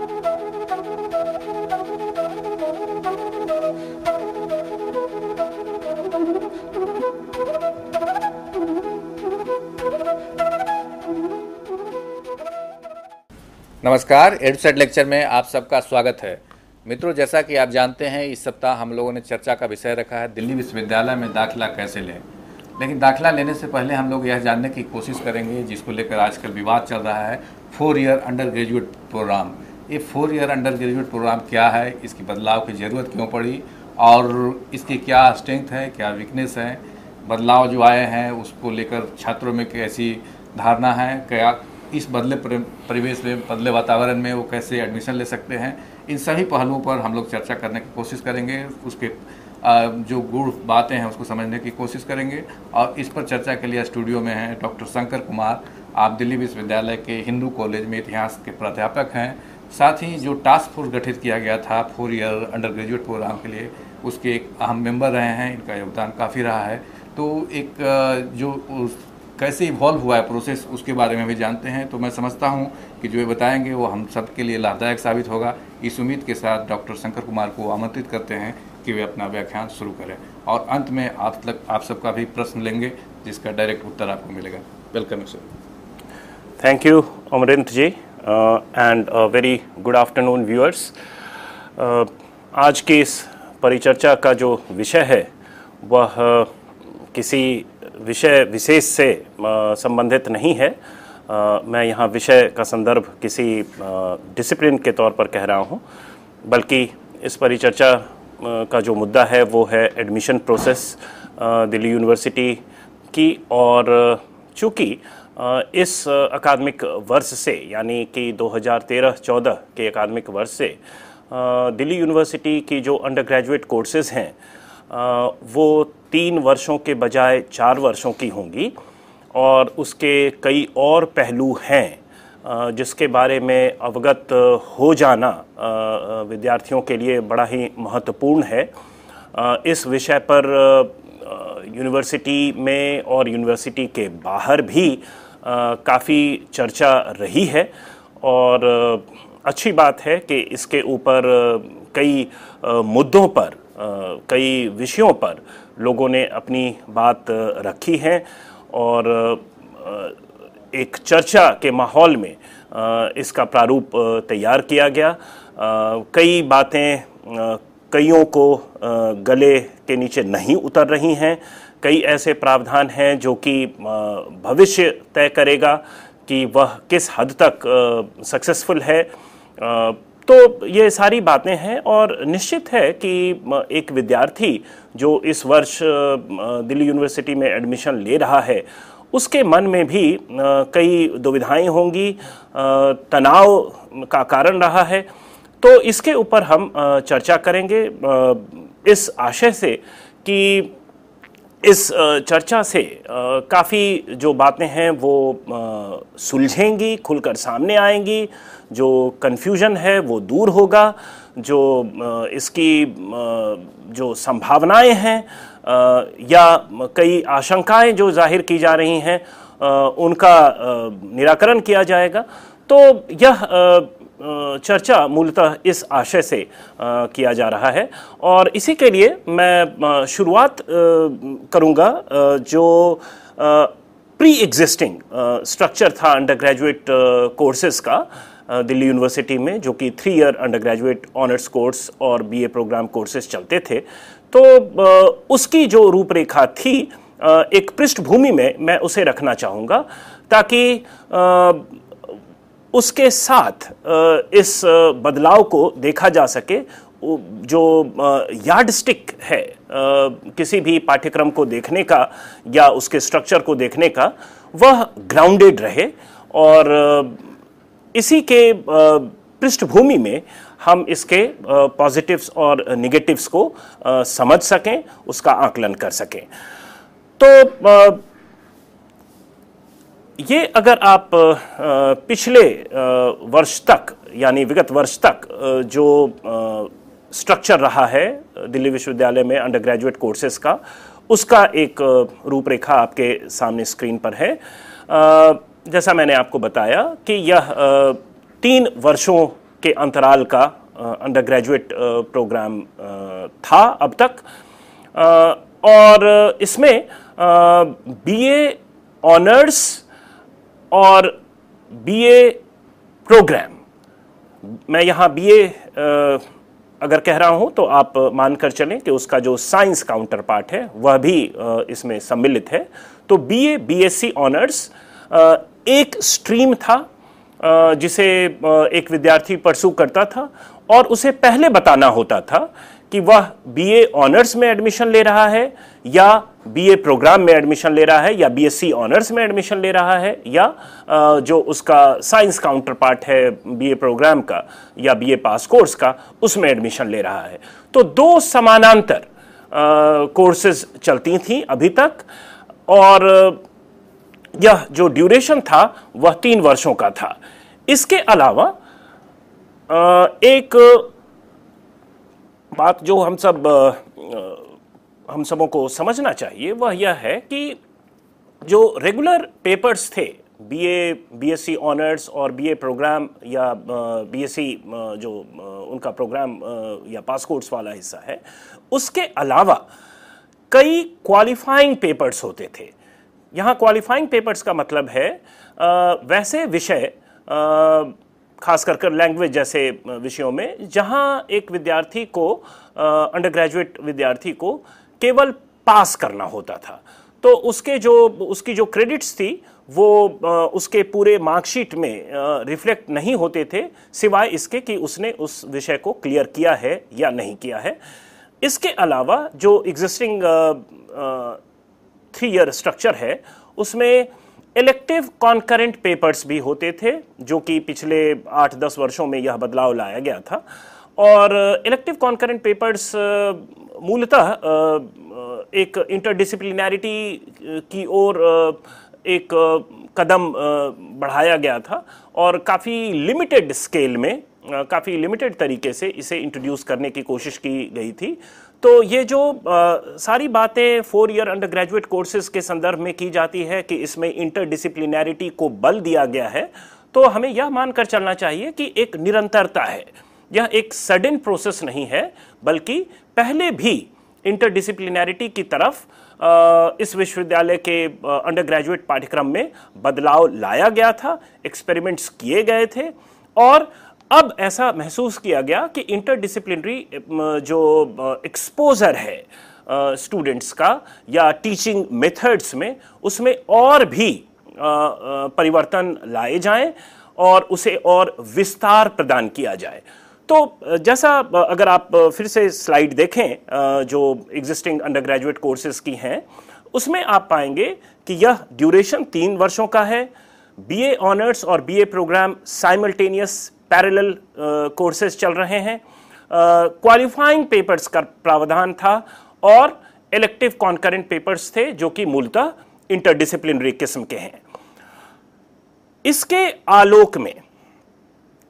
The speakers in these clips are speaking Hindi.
नमस्कार, एडुसेट लेक्चर में आप सबका स्वागत है। मित्रों, जैसा कि आप जानते हैं, इस सप्ताह हम लोगों ने चर्चा का विषय रखा है दिल्ली विश्वविद्यालय में दाखिला कैसे लें। लेकिन दाखिला लेने से पहले हम लोग यह जानने की कोशिश करेंगे, जिसको लेकर आजकल विवाद चल रहा है, 4 ईयर अंडर ग्रेजुएट प्रोग्राम। ये 4 ईयर अंडर ग्रेजुएट प्रोग्राम क्या है, इसकी बदलाव की ज़रूरत क्यों पड़ी और इसकी क्या स्ट्रेंथ है, क्या वीकनेस है, बदलाव जो आए हैं उसको लेकर छात्रों में कैसी धारणा है, क्या इस बदले परिवेश में, बदले वातावरण में वो कैसे एडमिशन ले सकते हैं। इन सभी पहलुओं पर हम लोग चर्चा करने की कोशिश करेंगे, उसके जो गूढ़ बातें हैं उसको समझने की कोशिश करेंगे। और इस पर चर्चा के लिए स्टूडियो में हैं डॉक्टर शंकर कुमार। आप दिल्ली विश्वविद्यालय के हिंदू कॉलेज में इतिहास के प्राध्यापक हैं। साथ ही जो टास्क फोर्स गठित किया गया था 4 ईयर अंडर ग्रेजुएट प्रोग्राम के लिए, उसके एक अहम मेंबर रहे हैं। इनका योगदान काफ़ी रहा है। तो एक जो कैसे इवॉल्व हुआ है प्रोसेस, उसके बारे में भी जानते हैं। तो मैं समझता हूं कि जो ये बताएंगे वो हम सब के लिए लाभदायक साबित होगा। इस उम्मीद के साथ डॉक्टर शंकर कुमार को आमंत्रित करते हैं कि वे अपना व्याख्यान शुरू करें और अंत में आप सबका भी प्रश्न लेंगे, जिसका डायरेक्ट उत्तर आपको मिलेगा। Welcome sir. Thank you Amarinder ji and very good afternoon viewers. आज की इस परिचर्चा का जो विषय है वह किसी विषय विशेष से संबंधित नहीं है। मैं यहाँ विषय का संदर्भ किसी डिसिप्लिन के तौर पर कह रहा हूँ, बल्कि इस परिचर्चा का जो मुद्दा है वो है एडमिशन प्रोसेस दिल्ली यूनिवर्सिटी की। और चूँकि इस अकादमिक वर्ष से, यानी कि 2013-14 के अकादमिक वर्ष से दिल्ली यूनिवर्सिटी की जो अंडर ग्रेजुएट कोर्सेज़ हैं वो 3 वर्षों के बजाय 4 वर्षों की होंगी। और उसके कई और पहलू हैं जिसके बारे में अवगत हो जाना विद्यार्थियों के लिए बड़ा ही महत्वपूर्ण है। इस विषय पर यूनिवर्सिटी में और यूनिवर्सिटी के बाहर भी काफ़ी चर्चा रही है। और अच्छी बात है कि इसके ऊपर कई मुद्दों पर, कई विषयों पर लोगों ने अपनी बात रखी है और एक चर्चा के माहौल में इसका प्रारूप तैयार किया गया। कई बातें कईयों को गले के नीचे नहीं उतर रही हैं। कई ऐसे प्रावधान हैं जो कि भविष्य तय करेगा कि वह किस हद तक सक्सेसफुल है। तो ये सारी बातें हैं और निश्चित है कि एक विद्यार्थी जो इस वर्ष दिल्ली यूनिवर्सिटी में एडमिशन ले रहा है, उसके मन में भी कई दुविधाएं होंगी, तनाव का कारण रहा है। तो इसके ऊपर हम चर्चा करेंगे इस आशय से कि इस चर्चा से काफ़ी जो बातें हैं वो सुलझेंगी, खुलकर सामने आएंगी। जो कन्फ्यूजन है वो दूर होगा। जो इसकी जो संभावनाएं हैं या कई आशंकाएं जो जाहिर की जा रही हैं उनका निराकरण किया जाएगा। तो यह चर्चा मूलतः इस आशय से किया जा रहा है। और इसी के लिए मैं शुरुआत करूंगा जो प्री एग्जिस्टिंग स्ट्रक्चर था अंडर ग्रेजुएट कोर्सेज का दिल्ली यूनिवर्सिटी में, जो कि 3 year under graduate honours course और बीए प्रोग्राम कोर्सेज चलते थे। तो उसकी जो रूपरेखा थी एक पृष्ठभूमि में मैं उसे रखना चाहूँगा, ताकि उसके साथ इस बदलाव को देखा जा सके। जो यार्डस्टिक है किसी भी पाठ्यक्रम को देखने का या उसके स्ट्रक्चर को देखने का, वह ग्राउंडेड रहे। और इसी के पृष्ठभूमि में हम इसके पॉजिटिव्स और नेगेटिव्स को समझ सकें, उसका आकलन कर सकें। तो ये अगर आप पिछले वर्ष तक, यानी विगत वर्ष तक जो स्ट्रक्चर रहा है दिल्ली विश्वविद्यालय में अंडर ग्रेजुएट कोर्सेज का, उसका एक रूपरेखा आपके सामने स्क्रीन पर है। जैसा मैंने आपको बताया कि यह 3 वर्षों के अंतराल का अंडर ग्रेजुएट प्रोग्राम था अब तक। और इसमें बीए ऑनर्स और बीए प्रोग्राम, मैं यहाँ बीए अगर कह रहा हूँ तो आप मानकर चलें कि उसका जो साइंस काउंटर पार्ट है वह भी इसमें सम्मिलित है। तो बीए बीएससी ऑनर्स एक स्ट्रीम था जिसे एक विद्यार्थी परस्यू करता था और उसे पहले बताना होता था कि वह बीए ऑनर्स में एडमिशन ले रहा है या बीए प्रोग्राम में एडमिशन ले रहा है या बीएससी ऑनर्स में एडमिशन ले रहा है या जो उसका साइंस काउंटर पार्ट है बीए प्रोग्राम का या बीए पास कोर्स का उसमें एडमिशन ले रहा है। तो दो समानांतर कोर्सेज चलती थी अभी तक और यह जो ड्यूरेशन था वह 3 वर्षों का था। इसके अलावा एक बात जो हम सबों को समझना चाहिए वह यह है कि जो रेगुलर पेपर्स थे बीए बीएससी ऑनर्स और बीए प्रोग्राम या बीएससी जो उनका प्रोग्राम या पास कोर्स वाला हिस्सा है, उसके अलावा कई क्वालिफाइंग पेपर्स होते थे। यहाँ क्वालिफाइंग पेपर्स का मतलब है वैसे विषय खास कर लैंग्वेज जैसे विषयों में जहाँ एक विद्यार्थी को अंडर ग्रेजुएट विद्यार्थी को केवल पास करना होता था। तो उसकी जो क्रेडिट्स थी वो उसके पूरे मार्कशीट में रिफ्लेक्ट नहीं होते थे सिवाय इसके कि उसने उस विषय को क्लियर किया है या नहीं किया है। इसके अलावा जो एग्जिस्टिंग 3 ईयर स्ट्रक्चर है उसमें इलेक्टिव कॉन्करेंट पेपर्स भी होते थे जो कि पिछले 8-10 वर्षों में यह बदलाव लाया गया था। और इलेक्टिव कॉन्करेंट पेपर्स मूलतः एक इंटरडिसिप्लिनैरिटी की ओर एक कदम बढ़ाया गया था और काफ़ी लिमिटेड स्केल में काफ़ी लिमिटेड तरीके से इसे इंट्रोड्यूस करने की कोशिश की गई थी। तो ये जो सारी बातें 4 ईयर अंडर ग्रेजुएट कोर्सेज के संदर्भ में की जाती है कि इसमें इंटरडिसिप्लिनैरिटी को बल दिया गया है, तो हमें यह मानकर चलना चाहिए कि एक निरंतरता है, यह एक सडन प्रोसेस नहीं है, बल्कि पहले भी इंटरडिसिप्लिनैरिटी की तरफ इस विश्वविद्यालय के अंडर ग्रेजुएट पाठ्यक्रम में बदलाव लाया गया था, एक्सपेरिमेंट्स किए गए थे और अब ऐसा महसूस किया गया कि इंटरडिसिप्लिनरी जो एक्सपोजर है स्टूडेंट्स का या टीचिंग मेथड्स में उसमें और भी परिवर्तन लाए जाएं और उसे और विस्तार प्रदान किया जाए। तो जैसा अगर आप फिर से स्लाइड देखें जो एग्जिस्टिंग अंडर ग्रेजुएट कोर्सेज की हैं उसमें आप पाएंगे कि यह ड्यूरेशन 3 वर्षों का है। बीए ऑनर्स और BA programme simultaneous parallel courses चल रहे हैं। क्वालिफाइंग पेपर्स का प्रावधान था और इलेक्टिव कॉन्करेंट पेपर्स थे जो कि मूलतः इंटरडिसिप्लिनरी किस्म के हैं। इसके आलोक में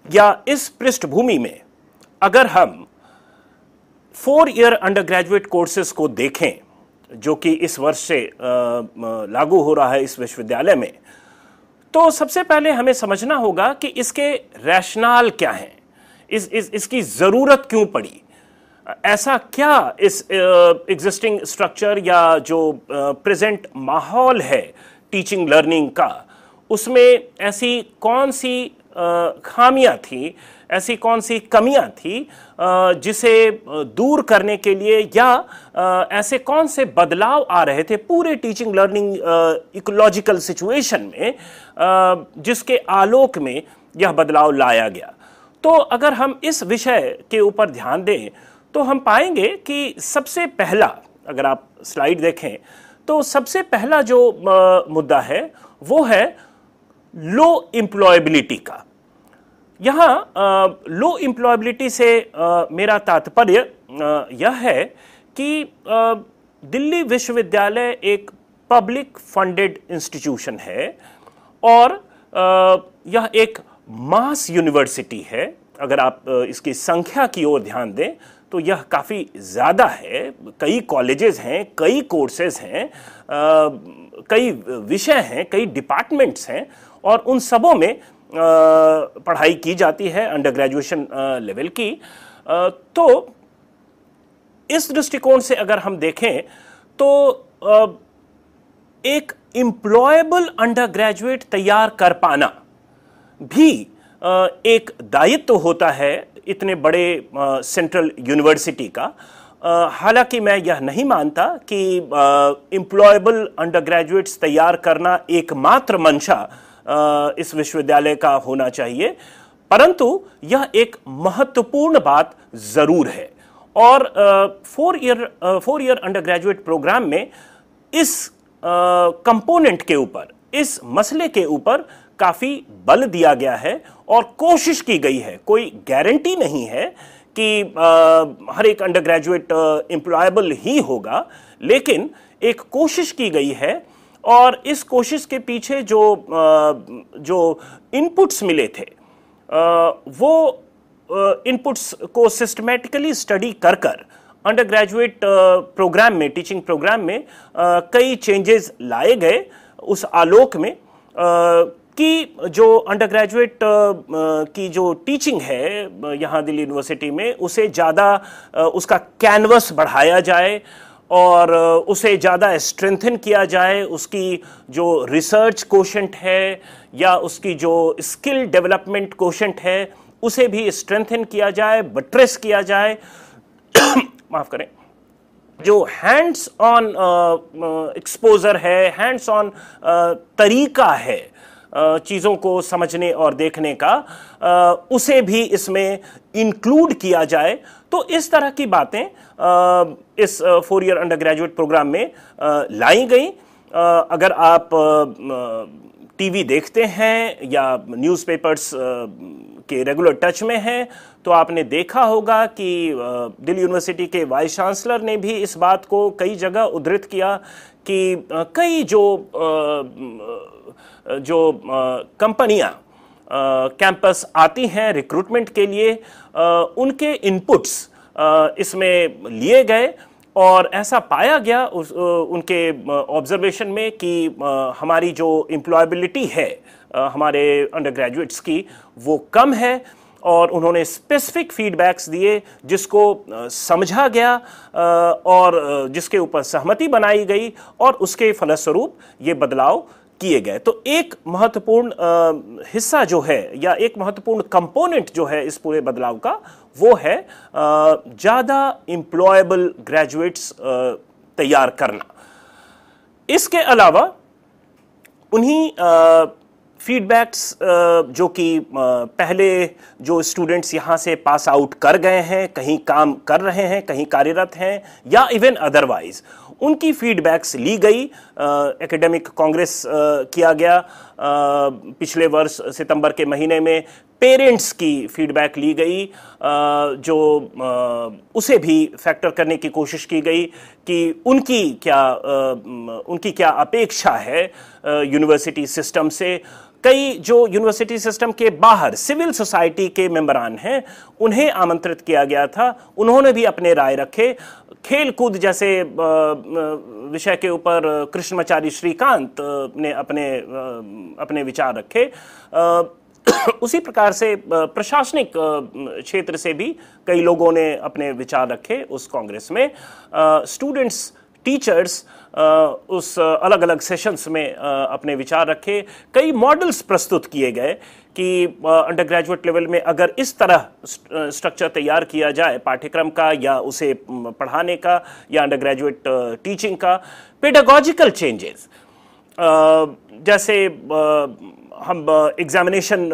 या इस पृष्ठभूमि में अगर हम 4 ईयर अंडर ग्रेजुएट कोर्सेज को देखें जो कि इस वर्ष से लागू हो रहा है इस विश्वविद्यालय में, तो सबसे पहले हमें समझना होगा कि इसके रैशनल क्या हैं, इसकी ज़रूरत क्यों पड़ी, ऐसा क्या इस एग्जिस्टिंग स्ट्रक्चर या जो प्रेजेंट माहौल है टीचिंग लर्निंग का उसमें ऐसी कौन सी खामियां थी, ऐसी कौन सी कमियां थी जिसे दूर करने के लिए या ऐसे कौन से बदलाव आ रहे थे पूरे टीचिंग लर्निंग इकोलॉजिकल सिचुएशन में जिसके आलोक में यह बदलाव लाया गया। तो अगर हम इस विषय के ऊपर ध्यान दें तो हम पाएंगे कि सबसे पहला, अगर आप स्लाइड देखें तो सबसे पहला जो मुद्दा है वो है लो एम्प्लॉयबिलिटी का। यहाँ लो एम्प्लॉयबिलिटी से मेरा तात्पर्य यह है कि दिल्ली विश्वविद्यालय एक पब्लिक फंडेड इंस्टीट्यूशन है और यह एक मास यूनिवर्सिटी है। अगर आप इसकी संख्या की ओर ध्यान दें तो यह काफ़ी ज़्यादा है, कई कॉलेजेस हैं, कई कोर्सेज हैं, कई विषय हैं, कई डिपार्टमेंट्स हैं और उन सबों में पढ़ाई की जाती है अंडर ग्रेजुएशन लेवल की। तो इस दृष्टिकोण से अगर हम देखें तो एक एम्प्लॉयबल अंडर ग्रेजुएट तैयार कर पाना भी एक दायित्व होता है इतने बड़े सेंट्रल यूनिवर्सिटी का। हालांकि मैं यह नहीं मानता कि एम्प्लॉयबल अंडर ग्रेजुएट्स तैयार करना एकमात्र मंशा इस विश्वविद्यालय का होना चाहिए, परंतु यह एक महत्वपूर्ण बात जरूर है। और 4 ईयर अंडर ग्रेजुएट प्रोग्राम में इस कंपोनेंट के ऊपर, इस मसले के ऊपर काफी बल दिया गया है और कोशिश की गई है। कोई गारंटी नहीं है कि हर एक अंडर ग्रेजुएट एम्प्लॉयबल ही होगा, लेकिन एक कोशिश की गई है। और इस कोशिश के पीछे जो इनपुट्स मिले थे, वो इनपुट्स को सिस्टमैटिकली स्टडी कर अंडर ग्रेजुएट प्रोग्राम में, टीचिंग प्रोग्राम में कई चेंजेस लाए गए उस आलोक में कि जो अंडर ग्रेजुएट की जो टीचिंग है यहाँ दिल्ली यूनिवर्सिटी में, उसे ज़्यादा उसका कैनवस बढ़ाया जाए और उसे ज़्यादा स्ट्रेंथन किया जाए। उसकी जो रिसर्च कोशेंट है या उसकी जो स्किल डेवलपमेंट कोशेंट है, उसे भी स्ट्रेंथन किया जाए, बट्रेस किया जाए। माफ करें, जो हैंड्स ऑन एक्सपोजर है, हैंड्स ऑन तरीका है चीज़ों को समझने और देखने का, उसे भी इसमें इंक्लूड किया जाए। तो इस तरह की बातें इस 4 ईयर अंडर ग्रेजुएट प्रोग्राम में लाई गई। अगर आप टीवी देखते हैं या न्यूज़पेपर्स के रेगुलर टच में हैं तो आपने देखा होगा कि दिल्ली यूनिवर्सिटी के वाइस चांसलर ने भी इस बात को कई जगह उद्धृत किया कि कई जो कंपनियां कैंपस आती हैं रिक्रूटमेंट के लिए, उनके इनपुट्स इसमें लिए गए और ऐसा पाया गया उनके ऑब्जर्वेशन में कि हमारी जो एम्प्लॉयबिलिटी है हमारे अंडर ग्रेजुएट्स की, वो कम है। और उन्होंने स्पेसिफिक फीडबैक्स दिए जिसको समझा गया और जिसके ऊपर सहमति बनाई गई और उसके फलस्वरूप ये बदलाव किए गए। तो एक महत्वपूर्ण हिस्सा जो है या एक महत्वपूर्ण कंपोनेंट जो है इस पूरे बदलाव का, वो है ज़्यादा एम्प्लॉयबल ग्रेजुएट्स तैयार करना। इसके अलावा उन्हीं फीडबैक्स जो कि पहले जो स्टूडेंट्स यहाँ से पास आउट कर गए हैं, कहीं काम कर रहे हैं, कहीं कार्यरत हैं या इवन अदरवाइज, उनकी फीडबैक्स ली गई। एकेडमिक कांग्रेस किया गया पिछले वर्ष सितंबर के महीने में। पेरेंट्स की फीडबैक ली गई जो उसे भी फैक्टर करने की कोशिश की गई कि उनकी क्या अपेक्षा है यूनिवर्सिटी सिस्टम से। कई जो यूनिवर्सिटी सिस्टम के बाहर सिविल सोसाइटी के मेंबरान हैं, उन्हें आमंत्रित किया गया था, उन्होंने भी अपने राय रखे। खेल कूद जैसे विषय के ऊपर कृष्णमाचारी श्रीकांत ने अपने विचार रखे। उसी प्रकार से प्रशासनिक क्षेत्र से भी कई लोगों ने अपने विचार रखे उस कांग्रेस में। स्टूडेंट्स, टीचर्स उस अलग अलग सेशंस में अपने विचार रखे। कई मॉडल्स प्रस्तुत किए गए कि अंडर ग्रेजुएट लेवल में अगर इस तरह स्ट्रक्चर तैयार किया जाए पाठ्यक्रम का या उसे पढ़ाने का या अंडर ग्रेजुएट टीचिंग का, पेडागॉजिकल चेंजेस, जैसे हम एग्जामिनेशन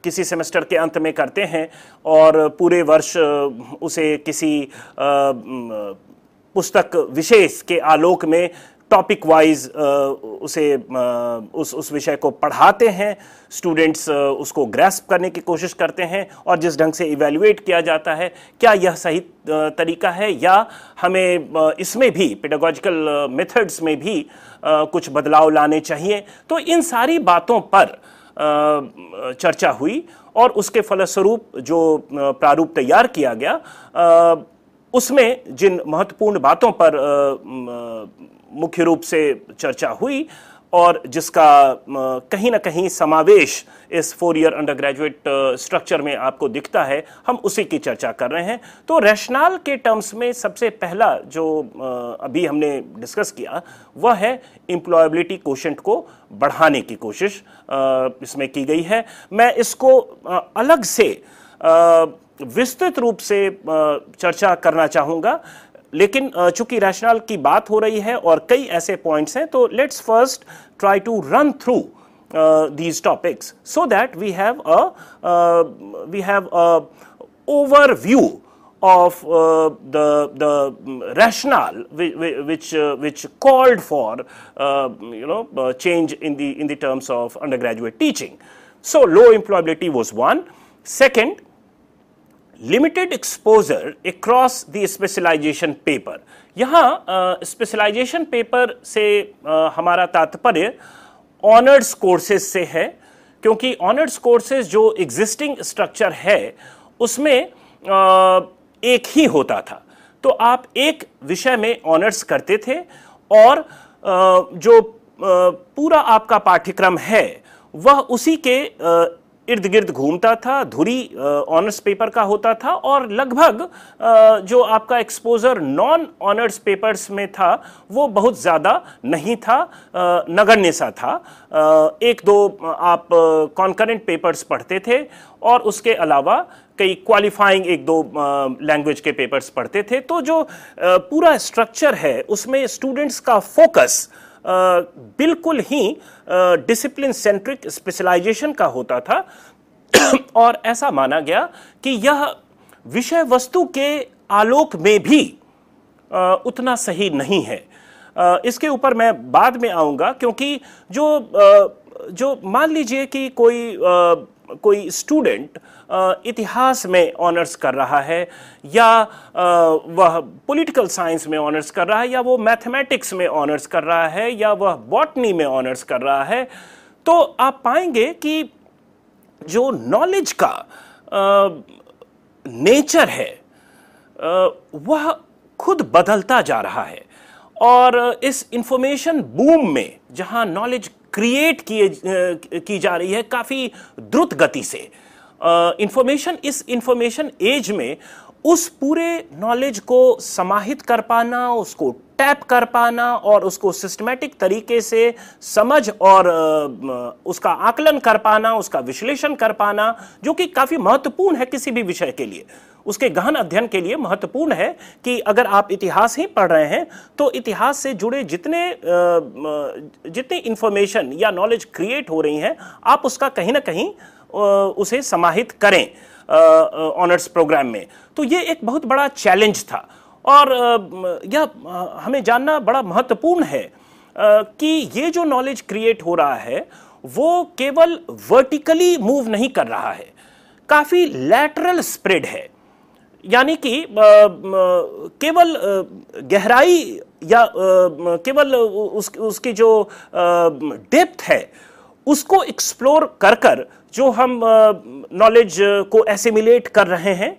किसी सेमेस्टर के अंत में करते हैं और पूरे वर्ष उसे किसी पुस्तक विशेष के आलोक में टॉपिक वाइज उसे उस विषय को पढ़ाते हैं। स्टूडेंट्स उसको ग्रैस्प करने की कोशिश करते हैं और जिस ढंग से इवैल्यूएट किया जाता है, क्या यह सही तरीका है या हमें इसमें भी पेडागॉजिकल मेथड्स में भी कुछ बदलाव लाने चाहिए। तो इन सारी बातों पर चर्चा हुई और उसके फलस्वरूप जो प्रारूप तैयार किया गया, उसमें जिन महत्वपूर्ण बातों पर मुख्य रूप से चर्चा हुई और जिसका कहीं ना कहीं समावेश इस 4 ईयर अंडर ग्रेजुएट स्ट्रक्चर में आपको दिखता है, हम उसी की चर्चा कर रहे हैं। तो रैशनल के टर्म्स में सबसे पहला जो अभी हमने डिस्कस किया वह है एम्प्लॉयबिलिटी कोशेंट को बढ़ाने की कोशिश इसमें की गई है। मैं इसको अलग से विस्तृत रूप से चर्चा करना चाहूंगा, लेकिन चूंकि रैशनल की बात हो रही है और कई ऐसे पॉइंट्स हैं, तो let's first try to run through these topics so that we have a overview of the rationale which called for change in the terms of undergraduate teaching. So low employability was one. Second, limited exposure across the specialisation paper. यहाँ स्पेशलाइजेशन पेपर से हमारा तात्पर्य ऑनर्स कोर्सेज से है, क्योंकि ऑनर्स कोर्सेज जो एग्जिस्टिंग स्ट्रक्चर है उसमें एक ही होता था। तो आप एक विषय में ऑनर्स करते थे और जो पूरा आपका पाठ्यक्रम है वह उसी के इर्द गिर्द घूमता था, धुरी ऑनर्स पेपर का होता था, और लगभग जो आपका एक्सपोजर नॉन ऑनर्स पेपर्स में था वो बहुत ज़्यादा नहीं था, नगण्य सा था। एक दो आप कॉन्करेंट पेपर्स पढ़ते थे और उसके अलावा कई क्वालिफाइंग एक दो लैंग्वेज के पेपर्स पढ़ते थे। तो जो पूरा स्ट्रक्चर है उसमें स्टूडेंट्स का फोकस बिल्कुल ही डिसिप्लिन सेंट्रिक स्पेशलाइजेशन का होता था और ऐसा माना गया कि यह विषय वस्तु के आलोक में भी उतना सही नहीं है। इसके ऊपर मैं बाद में आऊंगा, क्योंकि जो मान लीजिए कि कोई स्टूडेंट इतिहास में ऑनर्स कर रहा है, या वह पॉलिटिकल साइंस में ऑनर्स कर रहा है, या वो मैथमेटिक्स में ऑनर्स कर रहा है, या वह बॉटनी में ऑनर्स कर रहा है, तो आप पाएंगे कि जो नॉलेज का नेचर है वह खुद बदलता जा रहा है। और इस इंफॉर्मेशन बूम में जहां नॉलेज क्रिएट की जा रही है काफ़ी द्रुत गति से, इस इंफॉर्मेशन एज में उस पूरे नॉलेज को समाहित कर पाना, उसको टैप कर पाना और उसको सिस्टमैटिक तरीके से समझ और उसका आकलन कर पाना, उसका विश्लेषण कर पाना, जो कि काफ़ी महत्वपूर्ण है किसी भी विषय के लिए, उसके गहन अध्ययन के लिए महत्वपूर्ण है। कि अगर आप इतिहास ही पढ़ रहे हैं तो इतिहास से जुड़े जितनी इंफॉर्मेशन या नॉलेज क्रिएट हो रही हैं, आप उसका कहीं ना कहीं उसे समाहित करें ऑनर्स प्रोग्राम में। तो ये एक बहुत बड़ा चैलेंज था और यह हमें जानना बड़ा महत्वपूर्ण है कि ये जो नॉलेज क्रिएट हो रहा है वो केवल वर्टिकली मूव नहीं कर रहा है, काफ़ी लैटरल स्प्रेड है। यानी कि केवल गहराई या केवल उसकी जो डेप्थ है उसको एक्सप्लोर कर जो हम नॉलेज को एसिमिलेट कर रहे हैं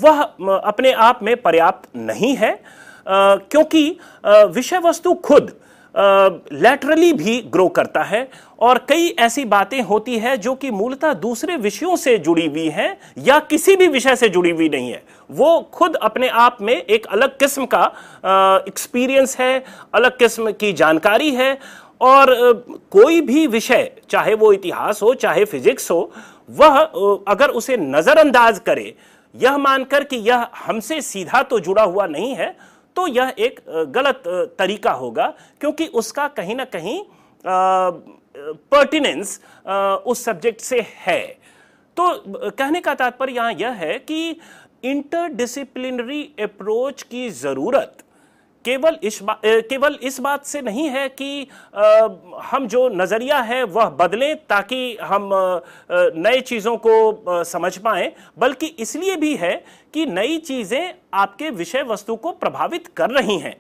वह अपने आप में पर्याप्त नहीं है, क्योंकि विषय वस्तु खुद लैटरली भी ग्रो करता है और कई ऐसी बातें होती है जो कि मूलतः दूसरे विषयों से जुड़ी हुई हैं या किसी भी विषय से जुड़ी हुई नहीं है। वो खुद अपने आप में एक अलग किस्म का एक्सपीरियंस है, अलग किस्म की जानकारी है। और कोई भी विषय, चाहे वो इतिहास हो चाहे फिजिक्स हो, वह अगर उसे नजरअंदाज करे यह मानकर कि यह हमसे सीधा तो जुड़ा हुआ नहीं है, तो यह एक गलत तरीका होगा, क्योंकि उसका कहीं ना कहीं पर्टिनेंस उस सब्जेक्ट से है। तो कहने का तात्पर्य यहाँ यह है कि इंटरडिसिप्लिनरी अप्रोच की जरूरत केवल इस बात से नहीं है कि हम जो नज़रिया है वह बदलें ताकि हम नए चीज़ों को समझ पाएं, बल्कि इसलिए भी है कि नई चीज़ें आपके विषय वस्तु को प्रभावित कर रही हैं।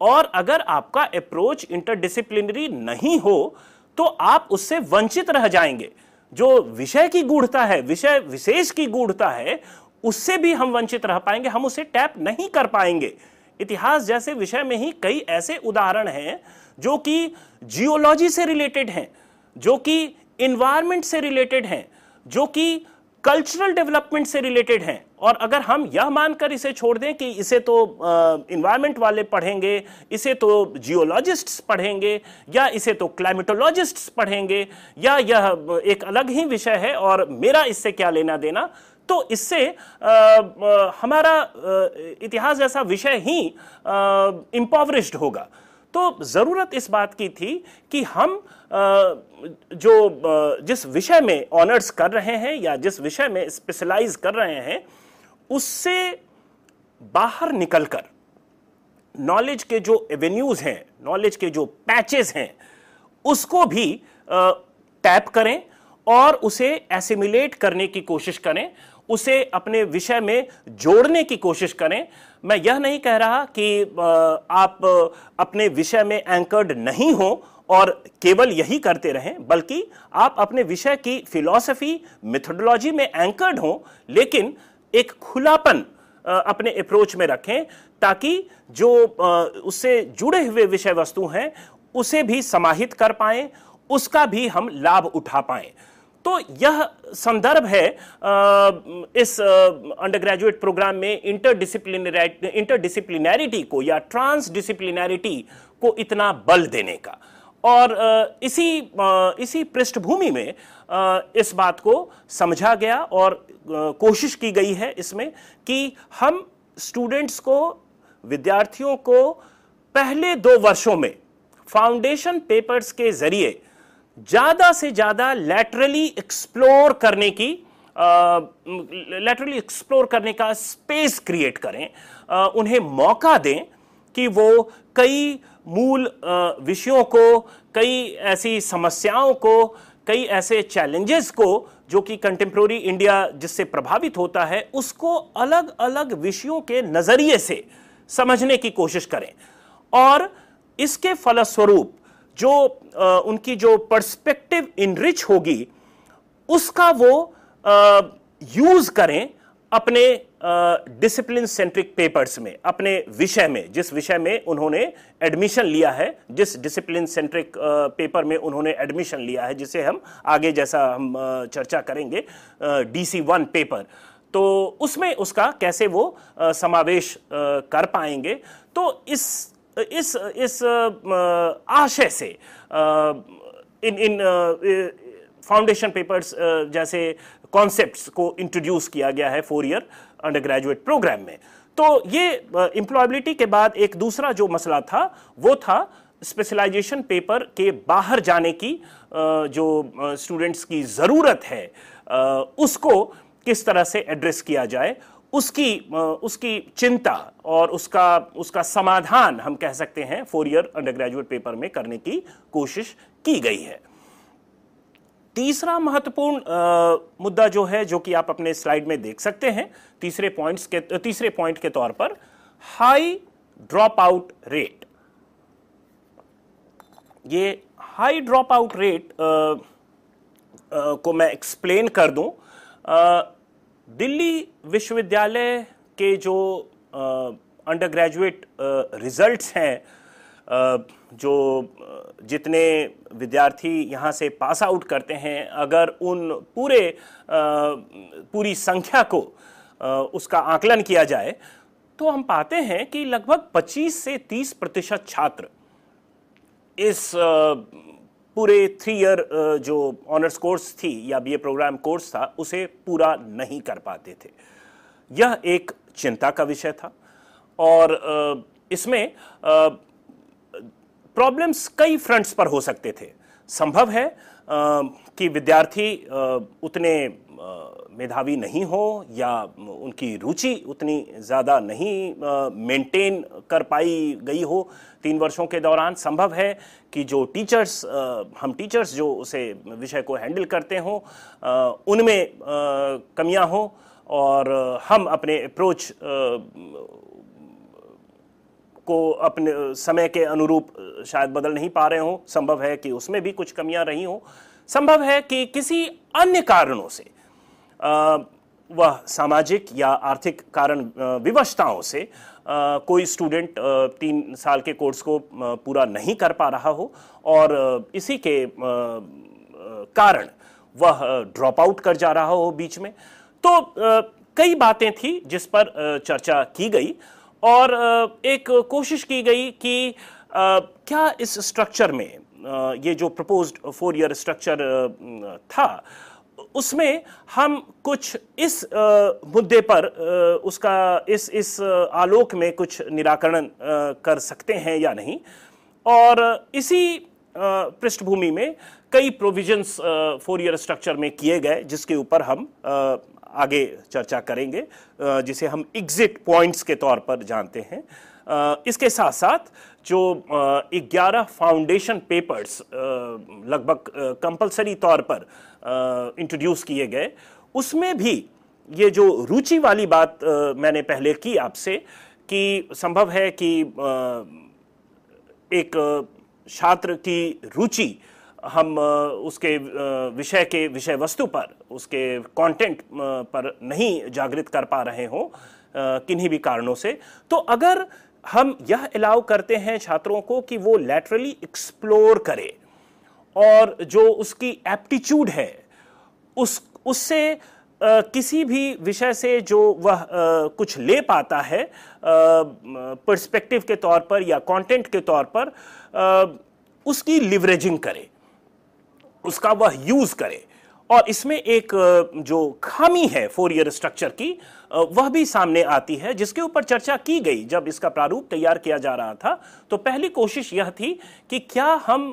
और अगर आपका अप्रोच इंटरडिसिप्लिनरी नहीं हो तो आप उससे वंचित रह जाएंगे। जो विषय की गूढ़ता है, विषय विशेष की गूढ़ता है, उससे भी हम वंचित रह पाएंगे, हम उसे टैप नहीं कर पाएंगे। इतिहास जैसे विषय में ही कई ऐसे उदाहरण हैं जो कि जियोलॉजी से रिलेटेड हैं, जो कि इन्वायरमेंट से रिलेटेड हैं, जो कि कल्चरल डेवलपमेंट से रिलेटेड हैं। और अगर हम यह मानकर इसे छोड़ दें कि इसे तो इन्वायरमेंट वाले पढ़ेंगे, इसे तो जियोलॉजिस्ट्स पढ़ेंगे, या इसे तो क्लाइमेटोलॉजिस्ट्स पढ़ेंगे, या यह एक अलग ही विषय है और मेरा इससे क्या लेना देना, तो इससे हमारा इतिहास जैसा विषय ही इम्पॉवरिश्ड होगा। तो जरूरत इस बात की थी कि हम जिस विषय में ऑनर्स कर रहे हैं या जिस विषय में स्पेशलाइज कर रहे हैं उससे बाहर निकलकर नॉलेज के जो एवेन्यूज हैं, नॉलेज के जो पैचेस हैं, उसको भी टैप करें और उसे एसिमिलेट करने की कोशिश करें, उसे अपने विषय में जोड़ने की कोशिश करें। मैं यह नहीं कह रहा कि आप अपने विषय में एंकर्ड नहीं हो और केवल यही करते रहें, बल्कि आप अपने विषय की फिलॉसफी, मेथोडोलॉजी में एंकर्ड हो, लेकिन एक खुलापन अपने अप्रोच में रखें ताकि जो उससे जुड़े हुए विषय वस्तु हैं उसे भी समाहित कर पाएं, उसका भी हम लाभ उठा पाएं। तो यह संदर्भ है इस अंडर ग्रेजुएट प्रोग्राम में इंटरडिसिप्लिनैरिटी को या ट्रांसडिसिप्लिनैरिटी को इतना बल देने का। और इसी पृष्ठभूमि में इस बात को समझा गया और कोशिश की गई है इसमें कि हम स्टूडेंट्स को, विद्यार्थियों को पहले 2 वर्षों में फाउंडेशन पेपर्स के जरिए ज्यादा से ज्यादा लैटरली एक्सप्लोर करने का स्पेस क्रिएट करें, उन्हें मौका दें कि वो कई मूल विषयों को, कई ऐसी समस्याओं को, कई ऐसे चैलेंजेस को जो कि कंटेम्प्रोरी इंडिया जिससे प्रभावित होता है, उसको अलग अलग विषयों के नजरिए से समझने की कोशिश करें। और इसके फलस्वरूप जो उनकी जो पर्सपेक्टिव इनरिच होगी उसका वो यूज करें अपने डिसिप्लिन सेंट्रिक पेपर्स में, अपने विषय में, जिस विषय में उन्होंने एडमिशन लिया है, जिस डिसिप्लिन सेंट्रिक पेपर में उन्होंने एडमिशन लिया है, जिसे हम आगे जैसा हम चर्चा करेंगे DC1 पेपर, तो उसमें उसका कैसे वो समावेश कर पाएंगे। तो इस आशय से इन फाउंडेशन पेपर्स जैसे कॉन्सेप्ट्स को इंट्रोड्यूस किया गया है 4 ईयर अंडर ग्रेजुएट प्रोग्राम में। तो ये एम्प्लॉयबिलिटी के बाद एक दूसरा जो मसला था वो था स्पेशलाइजेशन पेपर के बाहर जाने की जो स्टूडेंट्स की ज़रूरत है उसको किस तरह से एड्रेस किया जाए, उसकी चिंता और उसका समाधान हम कह सकते हैं 4 ईयर अंडर ग्रेजुएट पेपर में करने की कोशिश की गई है। तीसरा महत्वपूर्ण मुद्दा जो है, जो कि आप अपने स्लाइड में देख सकते हैं, तीसरे पॉइंट के तौर पर हाई ड्रॉप आउट रेट। ये हाई ड्रॉप आउट रेट को मैं एक्सप्लेन कर दूं। दिल्ली विश्वविद्यालय के जो अंडर ग्रेजुएट रिजल्ट्स हैं, जो जितने विद्यार्थी यहाँ से पास आउट करते हैं, अगर उन पूरी संख्या को उसका आकलन किया जाए तो हम पाते हैं कि लगभग 25 से 30% छात्र इस पूरे 3 ईयर जो ऑनर्स कोर्स थी या बीए प्रोग्राम कोर्स था उसे पूरा नहीं कर पाते थे। यह एक चिंता का विषय था और इसमें प्रॉब्लम्स कई फ्रंट्स पर हो सकते थे। संभव है कि विद्यार्थी उतने मेधावी नहीं हो या उनकी रुचि उतनी ज़्यादा नहीं मेंटेन कर पाई गई हो 3 वर्षों के दौरान। संभव है कि जो हम टीचर्स जो उसे विषय को हैंडल करते हों उनमें कमियां हों और हम अपने अप्रोच को अपने समय के अनुरूप शायद बदल नहीं पा रहे हों। संभव है कि उसमें भी कुछ कमियां रही हों। संभव है कि किसी अन्य कारणों से वह सामाजिक या आर्थिक कारण विवशताओं से कोई स्टूडेंट 3 साल के कोर्स को पूरा नहीं कर पा रहा हो और इसी के कारण वह ड्रॉप आउट कर जा रहा हो बीच में। तो कई बातें थी जिस पर चर्चा की गई और एक कोशिश की गई कि क्या इस स्ट्रक्चर में ये जो प्रपोज्ड 4 ईयर स्ट्रक्चर था उसमें हम कुछ इस मुद्दे पर उसका इस आलोक में कुछ निराकरण कर सकते हैं या नहीं। और इसी पृष्ठभूमि में कई प्रोविजंस 4 ईयर स्ट्रक्चर में किए गए जिसके ऊपर हम आगे चर्चा करेंगे, जिसे हम एग्जिट पॉइंट्स के तौर पर जानते हैं। इसके साथ साथ जो 11 फाउंडेशन पेपर्स लगभग कंपलसरी तौर पर इंट्रोड्यूस किए गए, उसमें भी ये जो रुचि वाली बात मैंने पहले की आपसे कि संभव है कि एक छात्र की रुचि हम उसके विषय के विषय वस्तु पर, उसके कंटेंट पर नहीं जागृत कर पा रहे हों किन्हीं भी कारणों से, तो अगर हम यह अलाउ करते हैं छात्रों को कि वो लैटरली एक्सप्लोर करे और जो उसकी एप्टीट्यूड है उससे किसी भी विषय से जो वह कुछ ले पाता है पर्सपेक्टिव के तौर पर या कंटेंट के तौर पर, उसकी लिवरेजिंग करे, उसका वह यूज करे। और इसमें एक जो खामी है 4 ईयर स्ट्रक्चर की वह भी सामने आती है, जिसके ऊपर चर्चा की गई जब इसका प्रारूप तैयार किया जा रहा था। तो पहली कोशिश यह थी कि क्या हम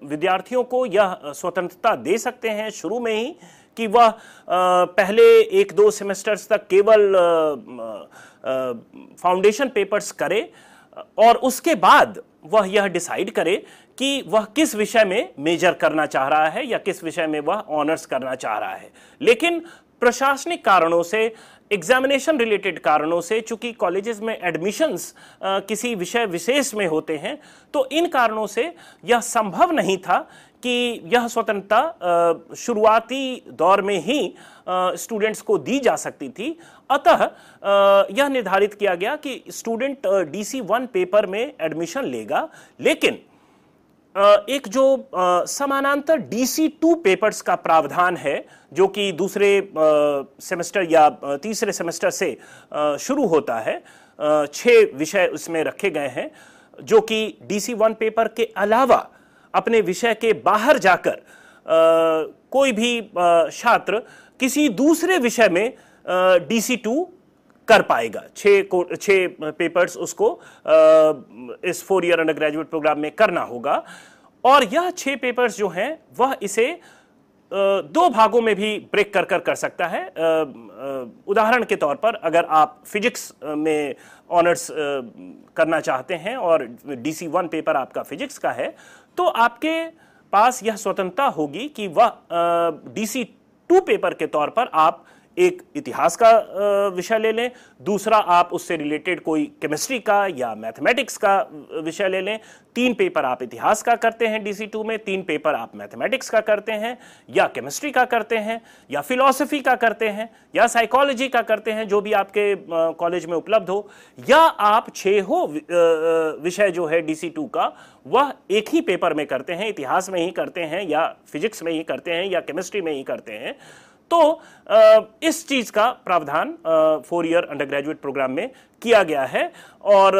विद्यार्थियों को यह स्वतंत्रता दे सकते हैं शुरू में ही कि वह पहले 1-2 सेमेस्टर्स तक केवल फाउंडेशन पेपर्स करे और उसके बाद वह यह डिसाइड करे कि वह किस विषय में मेजर करना चाह रहा है या किस विषय में वह ऑनर्स करना चाह रहा है। लेकिन प्रशासनिक कारणों से, एग्जामिनेशन रिलेटेड कारणों से, चूंकि कॉलेजेस में एडमिशंस किसी विषय विशेष में होते हैं, तो इन कारणों से यह संभव नहीं था कि यह स्वतंत्रता शुरुआती दौर में ही स्टूडेंट्स को दी जा सकती थी। अतः यह निर्धारित किया गया कि स्टूडेंट DC1 पेपर में एडमिशन लेगा, लेकिन एक जो समानांतर DC2 पेपर्स का प्रावधान है जो कि दूसरे सेमेस्टर या तीसरे सेमेस्टर से शुरू होता है, 6 विषय उसमें रखे गए हैं जो कि DC1 पेपर के अलावा अपने विषय के बाहर जाकर कोई भी छात्र किसी दूसरे विषय में DC2 कर पाएगा। 6 पेपर्स उसको इस 4 ईयर अंडर ग्रेजुएट प्रोग्राम में करना होगा और यह 6 पेपर्स जो हैं वह इसे 2 भागों में भी ब्रेक कर सकता है। उदाहरण के तौर पर अगर आप फिजिक्स में ऑनर्स करना चाहते हैं और DC1 पेपर आपका फिजिक्स का है, तो आपके पास यह स्वतंत्रता होगी कि वह DC2 पेपर के तौर पर आप एक इतिहास का विषय ले लें, दूसरा आप उससे रिलेटेड कोई केमिस्ट्री का या मैथमेटिक्स का विषय ले लें। 3 पेपर आप इतिहास का करते हैं DC2 में, 3 पेपर आप मैथमेटिक्स का करते हैं या केमिस्ट्री का करते हैं या फिलॉसफी का करते हैं या साइकोलॉजी का करते हैं, जो भी आपके कॉलेज में उपलब्ध हो, या आप 6 विषय जो है DC2 का वह एक ही पेपर में करते हैं, इतिहास में ही करते हैं या फिजिक्स में ही करते हैं या केमिस्ट्री में ही करते हैं। तो इस चीज का प्रावधान 4 ईयर अंडर ग्रेजुएट प्रोग्राम में किया गया है। और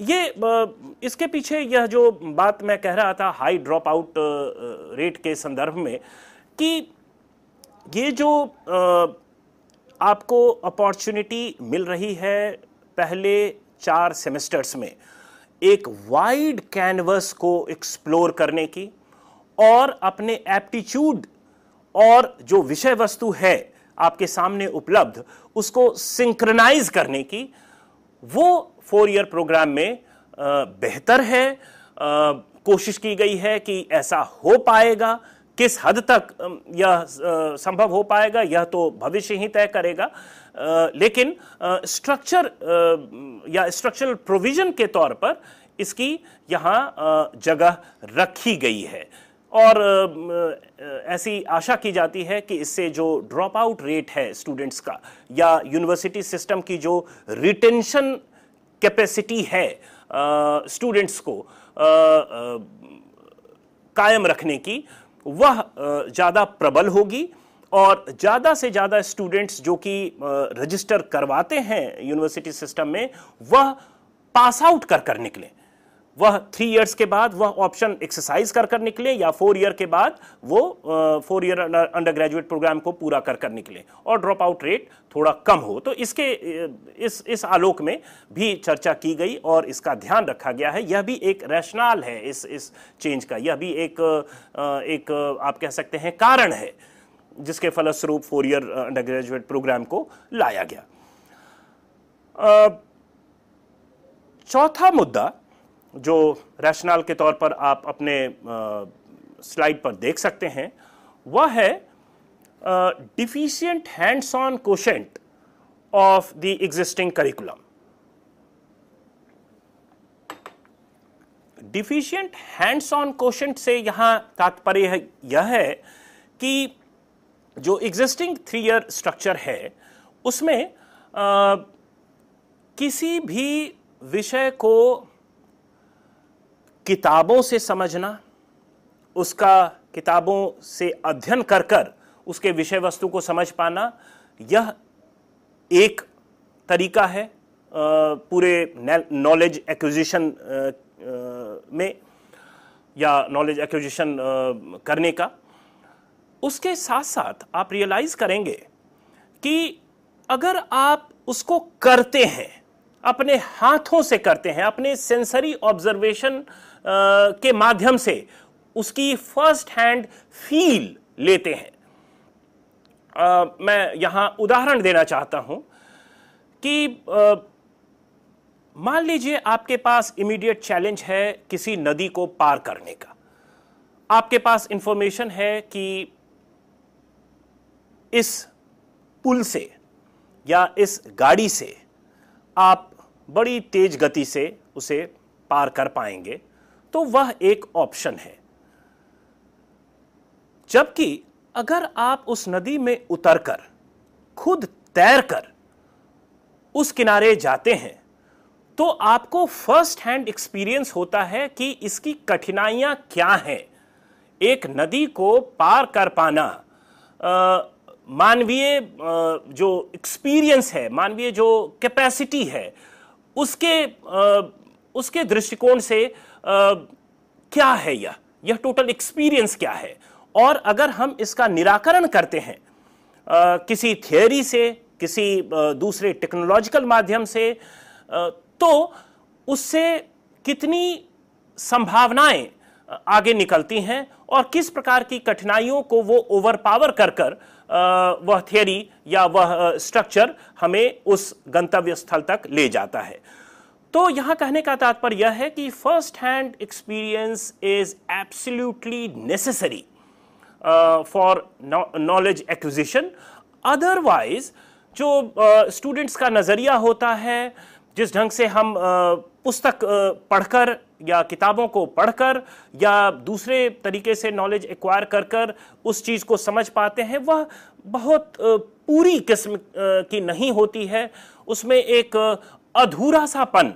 ये इसके पीछे यह जो बात मैं कह रहा था हाई ड्रॉप आउट रेट के संदर्भ में, कि ये जो आपको अपॉर्चुनिटी मिल रही है पहले 4 सेमेस्टर्स में एक वाइड कैनवस को एक्सप्लोर करने की और अपने एप्टीट्यूड और जो विषय वस्तु है आपके सामने उपलब्ध उसको सिंक्रोनाइज करने की, वो 4 ईयर प्रोग्राम में बेहतर है। कोशिश की गई है कि ऐसा हो पाएगा, किस हद तक यह संभव हो पाएगा यह तो भविष्य ही तय करेगा, लेकिन स्ट्रक्चर या स्ट्रक्चरल प्रोविजन के तौर पर इसकी यहां जगह रखी गई है। और ऐसी आशा की जाती है कि इससे जो ड्रॉप आउट रेट है स्टूडेंट्स का या यूनिवर्सिटी सिस्टम की जो रिटेंशन कैपेसिटी है स्टूडेंट्स को कायम रखने की, वह ज़्यादा प्रबल होगी और ज़्यादा से ज़्यादा स्टूडेंट्स जो कि रजिस्टर करवाते हैं यूनिवर्सिटी सिस्टम में, वह पास आउट कर निकले। वह 3 इयर्स के बाद वह ऑप्शन एक्सरसाइज कर निकले या 4 ईयर के बाद वो 4 ईयर अंडर ग्रेजुएट प्रोग्राम को पूरा कर निकले और ड्रॉप आउट रेट थोड़ा कम हो। तो इसके इस आलोक में भी चर्चा की गई और इसका ध्यान रखा गया है। यह भी एक रैशनल है इस चेंज का, यह भी एक आप कह सकते हैं कारण है जिसके फलस्वरूप 4 ईयर अंडर ग्रेजुएट प्रोग्राम को लाया गया। चौथा मुद्दा जो रैशनल के तौर पर आप अपने स्लाइड पर देख सकते हैं, वह है deficient hands on quotient of the existing curriculum. Deficient hands on quotient से यहां तात्पर्य यह है कि जो एग्जिस्टिंग 3 ईयर स्ट्रक्चर है उसमें किसी भी विषय को किताबों से समझना, उसका किताबों से अध्ययन कर उसके विषय वस्तु को समझ पाना, यह एक तरीका है पूरे नॉलेज एक्विजिशन में या नॉलेज एक्विजिशन करने का। उसके साथ साथ आप रियलाइज करेंगे कि अगर आप उसको करते हैं, अपने हाथों से करते हैं, अपने सेंसरी ऑब्जर्वेशन के माध्यम से उसकी फर्स्ट हैंड फील लेते हैं। मैं यहां उदाहरण देना चाहता हूं कि मान लीजिए आपके पास इमीडिएट चैलेंज है किसी नदी को पार करने का। आपके पास इंफॉर्मेशन है कि इस पुल से या इस गाड़ी से आप बड़ी तेज गति से उसे पार कर पाएंगे, तो वह एक ऑप्शन है। जबकि अगर आप उस नदी में उतरकर खुद तैरकर उस किनारे जाते हैं तो आपको फर्स्ट हैंड एक्सपीरियंस होता है कि इसकी कठिनाइयां क्या हैं। एक नदी को पार कर पाना मानवीय जो एक्सपीरियंस है, मानवीय जो कैपेसिटी है, उसके दृष्टिकोण से क्या है, यह टोटल एक्सपीरियंस क्या है। और अगर हम इसका निराकरण करते हैं किसी थियरी से, किसी दूसरे टेक्नोलॉजिकल माध्यम से, तो उससे कितनी संभावनाएं आगे निकलती हैं और किस प्रकार की कठिनाइयों को वो ओवरपावर कर वह थियरी या वह स्ट्रक्चर हमें उस गंतव्य स्थल तक ले जाता है। तो यहां कहने का तात्पर्य यह है कि first hand experience is absolutely necessary for knowledge acquisition. Otherwise जो स्टूडेंट्स का नजरिया होता है, जिस ढंग से हम पुस्तक पढ़कर या किताबों को पढ़कर या दूसरे तरीके से नॉलेज एक्वायर कर उस चीज को समझ पाते हैं, वह बहुत पूरी किस्म की नहीं होती है। उसमें एक अधूरा सापन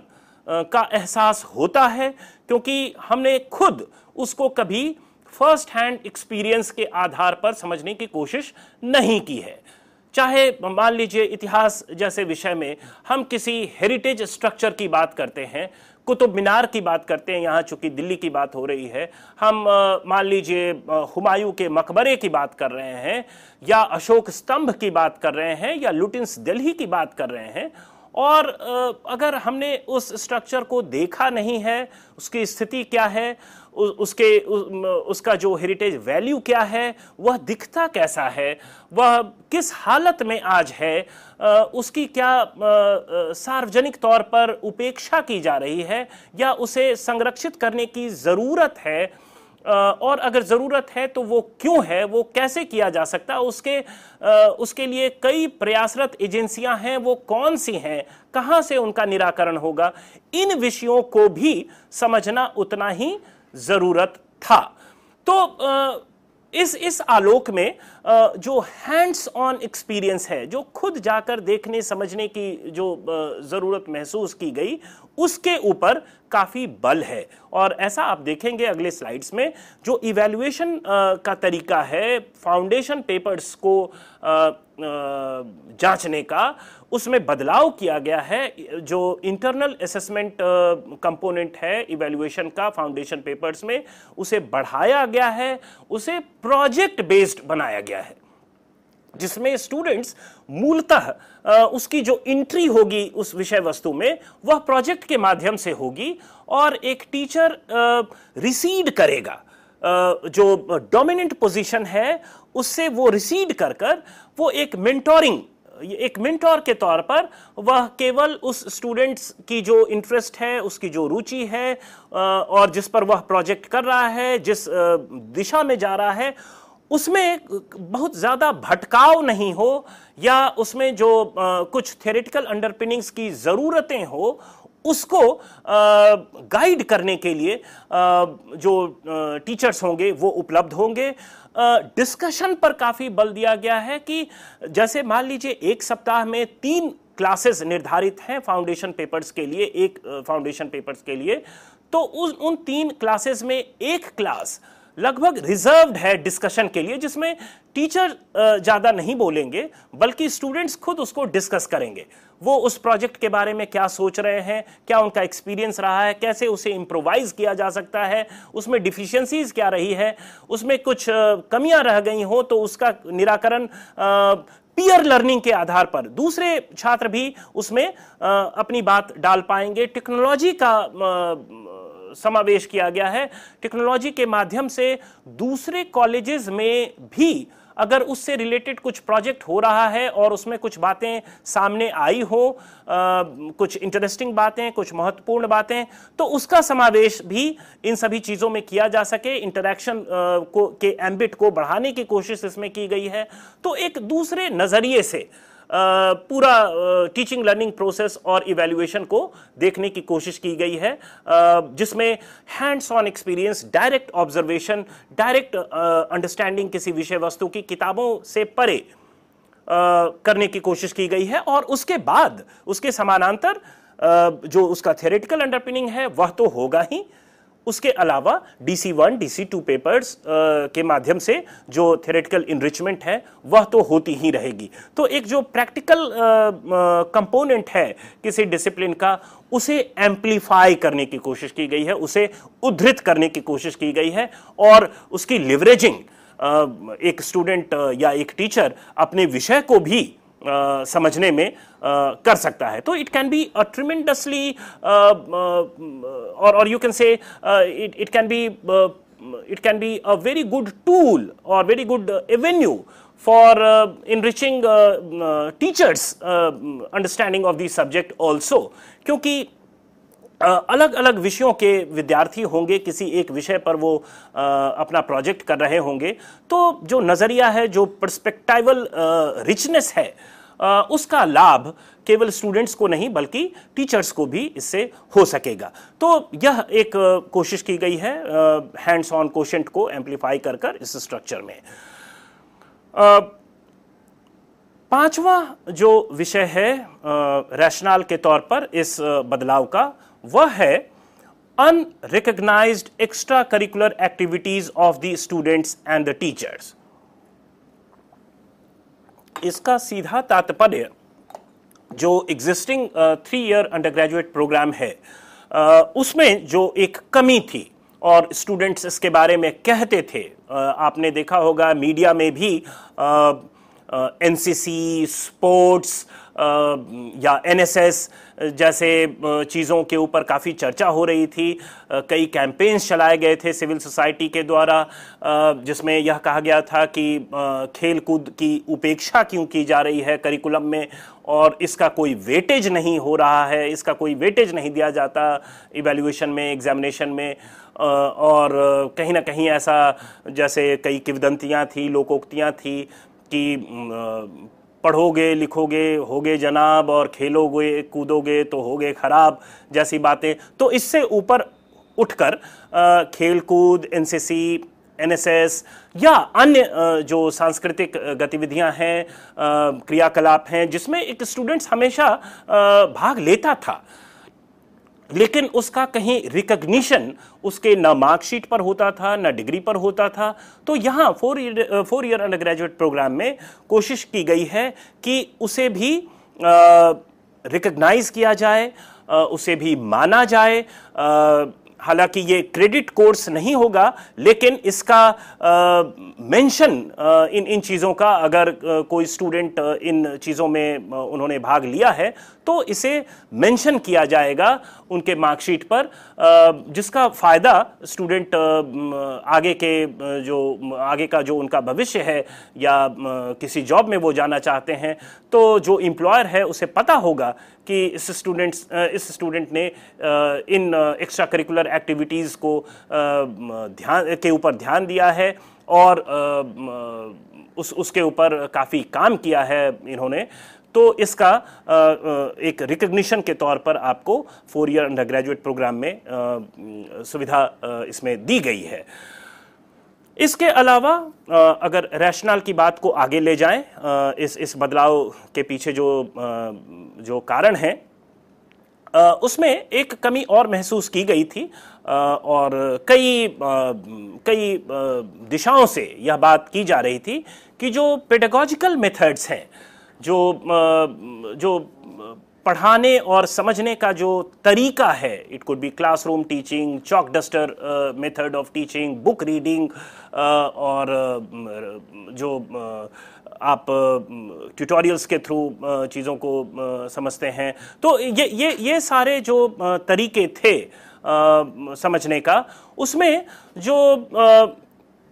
का एहसास होता है क्योंकि हमने खुद उसको कभी फर्स्ट हैंड एक्सपीरियंस के आधार पर समझने की कोशिश नहीं की है। चाहे मान लीजिए इतिहास जैसे विषय में हम किसी हेरिटेज स्ट्रक्चर की बात करते हैं, कुतुब मीनार की बात करते हैं, यहाँ चूंकि दिल्ली की बात हो रही है, हम मान लीजिए हुमायूं के मकबरे की बात कर रहे हैं या अशोक स्तंभ की बात कर रहे हैं या लुटिन्स दिल्ली की बात कर रहे हैं, और अगर हमने उस स्ट्रक्चर को देखा नहीं है, उसकी स्थिति क्या है, उसका जो हेरिटेज वैल्यू क्या है, वह दिखता कैसा है, वह किस हालत में आज है, उसकी क्या सार्वजनिक तौर पर उपेक्षा की जा रही है या उसे संरक्षित करने की ज़रूरत है, और अगर ज़रूरत है तो वो क्यों है, वो कैसे किया जा सकता है, उसके लिए कई प्रयासरत एजेंसियां हैं, वो कौन सी हैं, कहां से उनका निराकरण होगा, इन विषयों को भी समझना उतना ही ज़रूरत था। तो इस आलोक में जो हैंड्स ऑन एक्सपीरियंस है, जो खुद जाकर देखने समझने की जो ज़रूरत महसूस की गई, उसके ऊपर काफ़ी बल है। और ऐसा आप देखेंगे अगले स्लाइड्स में, जो इवैल्यूएशन का तरीका है फाउंडेशन पेपर्स को जांचने का, उसमें बदलाव किया गया है। जो इंटरनल असेसमेंट कंपोनेंट है इवैल्यूएशन का फाउंडेशन पेपर्स में, उसे बढ़ाया गया है, उसे प्रोजेक्ट बेस्ड बनाया गया है, जिसमें स्टूडेंट्स मूलतः उसकी जो एंट्री होगी उस विषय वस्तु में, वह प्रोजेक्ट के माध्यम से होगी, और एक टीचर रिसीड करेगा, जो डोमिनेंट पोजीशन है उससे वो रिसीड कर कर वो एक मेंटोर के तौर पर वह केवल उस स्टूडेंट्स की जो इंटरेस्ट है, उसकी जो रुचि है, और जिस पर वह प्रोजेक्ट कर रहा है, जिस दिशा में जा रहा है, उसमें बहुत ज़्यादा भटकाव नहीं हो, या उसमें जो कुछ थ्योरेटिकल अंडरपिनिंग्स की ज़रूरतें हो, उसको गाइड करने के लिए जो टीचर्स होंगे वो उपलब्ध होंगे। डिस्कशन पर काफ़ी बल दिया गया है कि जैसे मान लीजिए एक सप्ताह में 3 क्लासेस निर्धारित हैं फाउंडेशन पेपर्स के लिए, एक फाउंडेशन पेपर्स के लिए, तो उन 3 क्लासेस में एक क्लास लगभग रिजर्व्ड है डिस्कशन के लिए, जिसमें टीचर ज़्यादा नहीं बोलेंगे बल्कि स्टूडेंट्स खुद उसको डिस्कस करेंगे। वो उस प्रोजेक्ट के बारे में क्या सोच रहे हैं, क्या उनका एक्सपीरियंस रहा है, कैसे उसे इम्प्रोवाइज किया जा सकता है, उसमें डिफिशियंसीज क्या रही है, उसमें कुछ कमियां रह गई हो तो उसका निराकरण पीयर लर्निंग के आधार पर दूसरे छात्र भी उसमें अपनी बात डाल पाएंगे। टेक्नोलॉजी का समावेश किया गया है। टेक्नोलॉजी के माध्यम से दूसरे कॉलेजेस में भी अगर उससे रिलेटेड कुछ प्रोजेक्ट हो रहा है और उसमें कुछ बातें सामने आई हो, कुछ इंटरेस्टिंग बातें, कुछ महत्वपूर्ण बातें, तो उसका समावेश भी इन सभी चीज़ों में किया जा सके। इंटरैक्शन के एम्बिट को बढ़ाने की कोशिश इसमें की गई है। तो एक दूसरे नज़रिए से पूरा टीचिंग लर्निंग प्रोसेस और इवैल्यूएशन को देखने की कोशिश की गई है, जिसमें hands on experience, direct observation, direct understanding किसी विषय वस्तु की किताबों से परे करने की कोशिश की गई है। और उसके बाद उसके समानांतर जो उसका थ्योरेटिकल अंडरपिनिंग है वह तो होगा ही, उसके अलावा DC1, DC2 पेपर्स के माध्यम से जो थ्योरेटिकल इनरिचमेंट है वह तो होती ही रहेगी। तो एक जो प्रैक्टिकल कंपोनेंट है किसी डिसिप्लिन का, उसे एम्प्लीफाई करने की कोशिश की गई है, उसे उद्धृत करने की कोशिश की गई है, और उसकी लिवरेजिंग एक स्टूडेंट या एक टीचर अपने विषय को भी समझने में कर सकता है। तो it can be a tremendously और you can say it can be a very good tool और very good avenue for enriching teachers understanding of the subject also, क्योंकि अलग अलग विषयों के विद्यार्थी होंगे, किसी एक विषय पर वो अपना प्रोजेक्ट कर रहे होंगे, तो जो नज़रिया है, जो पर्सपेक्टिवल रिचनेस है, उसका लाभ केवल स्टूडेंट्स को नहीं बल्कि टीचर्स को भी इससे हो सकेगा। तो यह एक कोशिश की गई है हैंड्स ऑन कोशेंट को एम्प्लीफाई कर कर इस स्ट्रक्चर में। पांचवा जो विषय है रैशनल के तौर पर इस बदलाव का, वह है unrecognised extracurricular activities of the students and the teachers. इसका सीधा तात्पर्य जो existing 3 year undergraduate programme है उसमें जो एक कमी थी और स्टूडेंट्स इसके बारे में कहते थे, आपने देखा होगा मीडिया में भी एनसीसी, स्पोर्ट्स या एनएसएस जैसे चीज़ों के ऊपर काफ़ी चर्चा हो रही थी। कई कैंपेन्स चलाए गए थे सिविल सोसाइटी के द्वारा, जिसमें यह कहा गया था कि खेल कूद की उपेक्षा क्यों की जा रही है करिकुलम में, और इसका कोई वेटेज नहीं हो रहा है, इसका कोई वेटेज नहीं दिया जाता इवैल्यूएशन में, एग्जामिनेशन में। और कहीं ना कहीं ऐसा जैसे कई किंवदंतियाँ थी, लोकोक्तियाँ थी कि पढ़ोगे लिखोगे होगे जनाब और खेलोगे कूदोगे तो होगे खराब जैसी बातें। तो इससे ऊपर उठकर खेल कूद, एनसीसी, एनएसएस या अन्य जो सांस्कृतिक गतिविधियां हैं, क्रियाकलाप हैं, जिसमें एक स्टूडेंट्स हमेशा भाग लेता था, लेकिन उसका कहीं रिकग्निशन उसके ना मार्कशीट पर होता था, ना डिग्री पर होता था। तो यहाँ 4 ईयर अंडर ग्रेजुएट प्रोग्राम में कोशिश की गई है कि उसे भी रिकग्नाइज किया जाए, उसे भी माना जाए। हालांकि ये क्रेडिट कोर्स नहीं होगा, लेकिन इसका मेंशन इन चीज़ों का, अगर कोई स्टूडेंट इन चीज़ों में उन्होंने भाग लिया है तो इसे मेंशन किया जाएगा उनके मार्कशीट पर, जिसका फ़ायदा स्टूडेंट आगे का जो उनका भविष्य है या किसी जॉब में वो जाना चाहते हैं, तो जो एम्प्लॉयर है उसे पता होगा कि इस स्टूडेंट ने इन एक्स्ट्रा करिकुलर एक्टिविटीज़ को के ऊपर ध्यान दिया है और उसके ऊपर काफ़ी काम किया है इन्होंने। तो इसका एक रिकग्निशन के तौर पर आपको 4 ईयर अंडर ग्रेजुएट प्रोग्राम में सुविधा इसमें दी गई है। इसके अलावा अगर रैशनल की बात को आगे ले जाएं, इस बदलाव के पीछे जो कारण है, उसमें एक कमी और महसूस की गई थी और कई दिशाओं से यह बात की जा रही थी कि जो पेडागॉजिकल मेथड्स हैं, जो पढ़ाने और समझने का जो तरीका है, it could be classroom teaching, chalk duster method of teaching, book reading, और जो आप ट्यूटोरियल्स के थ्रू चीज़ों को समझते हैं। तो ये सारे जो तरीके थे समझने का, उसमें जो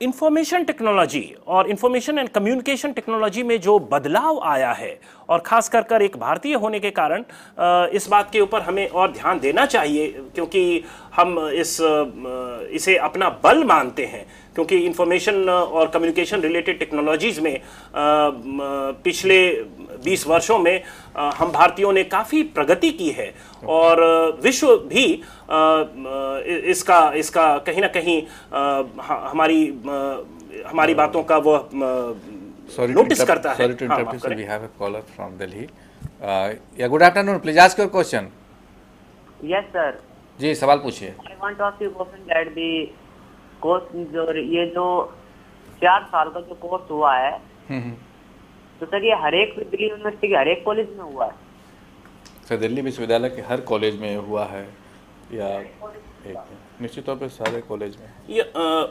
इंफॉर्मेशन टेक्नोलॉजी और इंफॉर्मेशन एंड कम्युनिकेशन टेक्नोलॉजी में जो बदलाव आया है, और ख़ास कर एक भारतीय होने के कारण इस बात के ऊपर हमें और ध्यान देना चाहिए, क्योंकि हम इसे अपना बल मानते हैं, क्योंकि इंफॉर्मेशन और कम्युनिकेशन रिलेटेड टेक्नोलॉजीज़ में पिछले 20 वर्षों में हम भारतीयों ने काफ़ी प्रगति की है और विश्व भी इसका कहीं ना कहीं हमारी बातों का वो नोटिस करता है। Sorry to interrupt you, sir. We have a caller from Delhi. Yeah, good afternoon. Please ask your question. Yes, sir. जी, सवाल पूछिए। I want to ask you question that the course ये जो 4 साल का जो कोर्स हुआ है, तो सर ये हर एक दिल्ली यूनिवर्सिटी के हर एक कॉलेज में हुआ है? सर दिल्ली विश्वविद्यालय के हर कॉलेज में हुआ है या निश्चित तौर पर सारे कॉलेज में?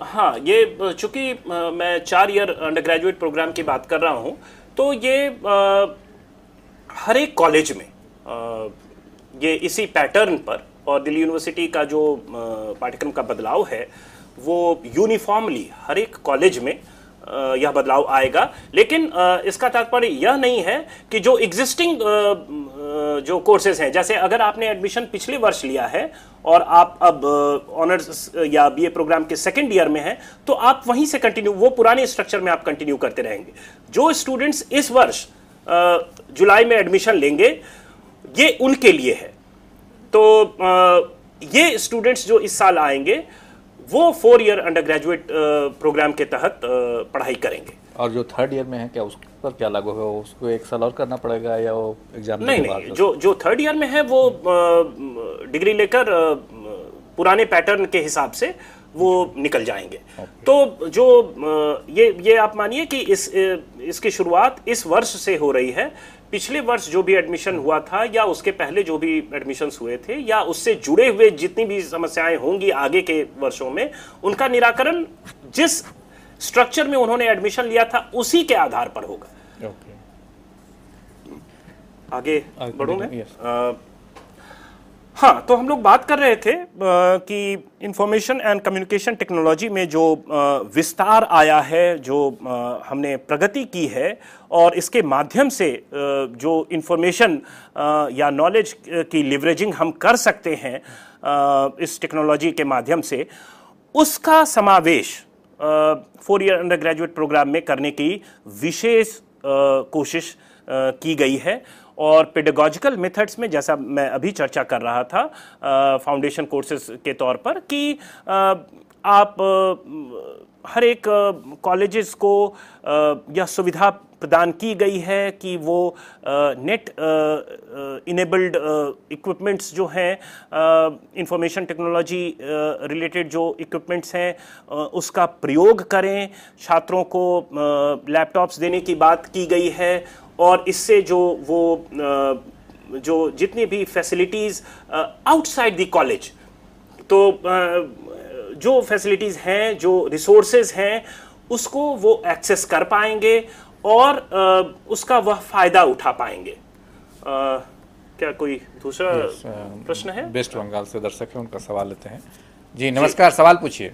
हाँ, ये चूंकि मैं 4 ईयर अंडर ग्रेजुएट प्रोग्राम की बात कर रहा हूँ, तो ये हर एक कॉलेज में ये इसी पैटर्न पर, और दिल्ली यूनिवर्सिटी का जो पाठ्यक्रम का बदलाव है वो यूनिफॉर्मली हर एक कॉलेज में यह बदलाव आएगा। लेकिन इसका तात्पर्य यह नहीं है कि जो एग्जिस्टिंग जो कोर्सेज हैं, जैसे अगर आपने एडमिशन पिछले वर्ष लिया है और आप अब ऑनर्स या बीए प्रोग्राम के 2nd ईयर में हैं, तो आप वहीं से कंटिन्यू, वो पुराने स्ट्रक्चर में आप कंटिन्यू करते रहेंगे। जो स्टूडेंट्स इस वर्ष जुलाई में एडमिशन लेंगे, ये उनके लिए है। तो ये स्टूडेंट्स जो इस साल आएंगे वो 4 ईयर अंडर ग्रेजुएट प्रोग्राम के तहत पढ़ाई करेंगे। और जो 3rd ईयर में है, क्या उस पर क्या लागू है? उसको 1 साल और करना पड़ेगा या वो एग्जाम? नहीं, जो 3rd ईयर में है वो डिग्री लेकर पुराने पैटर्न के हिसाब से वो निकल जाएंगे। तो जो ये आप मानिए कि इसकी शुरुआत इस वर्ष से हो रही है। पिछले वर्ष जो भी एडमिशन हुआ था या उसके पहले जो भी एडमिशन्स हुए थे या उससे जुड़े हुए जितनी भी समस्याएं होंगी आगे के वर्षों में, उनका निराकरण जिस स्ट्रक्चर में उन्होंने एडमिशन लिया था उसी के आधार पर होगा। आगे बढ़ूं मैं? हाँ, तो हम लोग बात कर रहे थे कि इंफॉर्मेशन एंड कम्युनिकेशन टेक्नोलॉजी में जो विस्तार आया है, जो हमने प्रगति की है, और इसके माध्यम से जो इंफॉर्मेशन या नॉलेज की लिवरेजिंग हम कर सकते हैं इस टेक्नोलॉजी के माध्यम से, उसका समावेश 4 ईयर अंडर ग्रेजुएट प्रोग्राम में करने की विशेष कोशिश की गई है। और पेडागॉजिकल मेथड्स में, जैसा मैं अभी चर्चा कर रहा था फाउंडेशन कोर्सेज के तौर पर, कि आप हर एक कॉलेजेस को यह सुविधा प्रदान की गई है कि वो नेट इनेबल्ड इक्विपमेंट्स जो हैं, इंफॉर्मेशन टेक्नोलॉजी रिलेटेड जो इक्विपमेंट्स हैं उसका प्रयोग करें। छात्रों को लैपटॉप्स देने की बात की गई है और इससे जो जितनी भी फैसिलिटीज़ आउटसाइड द कॉलेज, तो जो फैसिलिटीज़ हैं, जो रिसोर्सेज हैं, उसको वो एक्सेस कर पाएंगे और उसका वह फ़ायदा उठा पाएंगे। क्या कोई दूसरा प्रश्न है? वेस्ट बंगाल से दर्शक है, उनका सवाल लेते हैं। जी नमस्कार, सवाल पूछिए।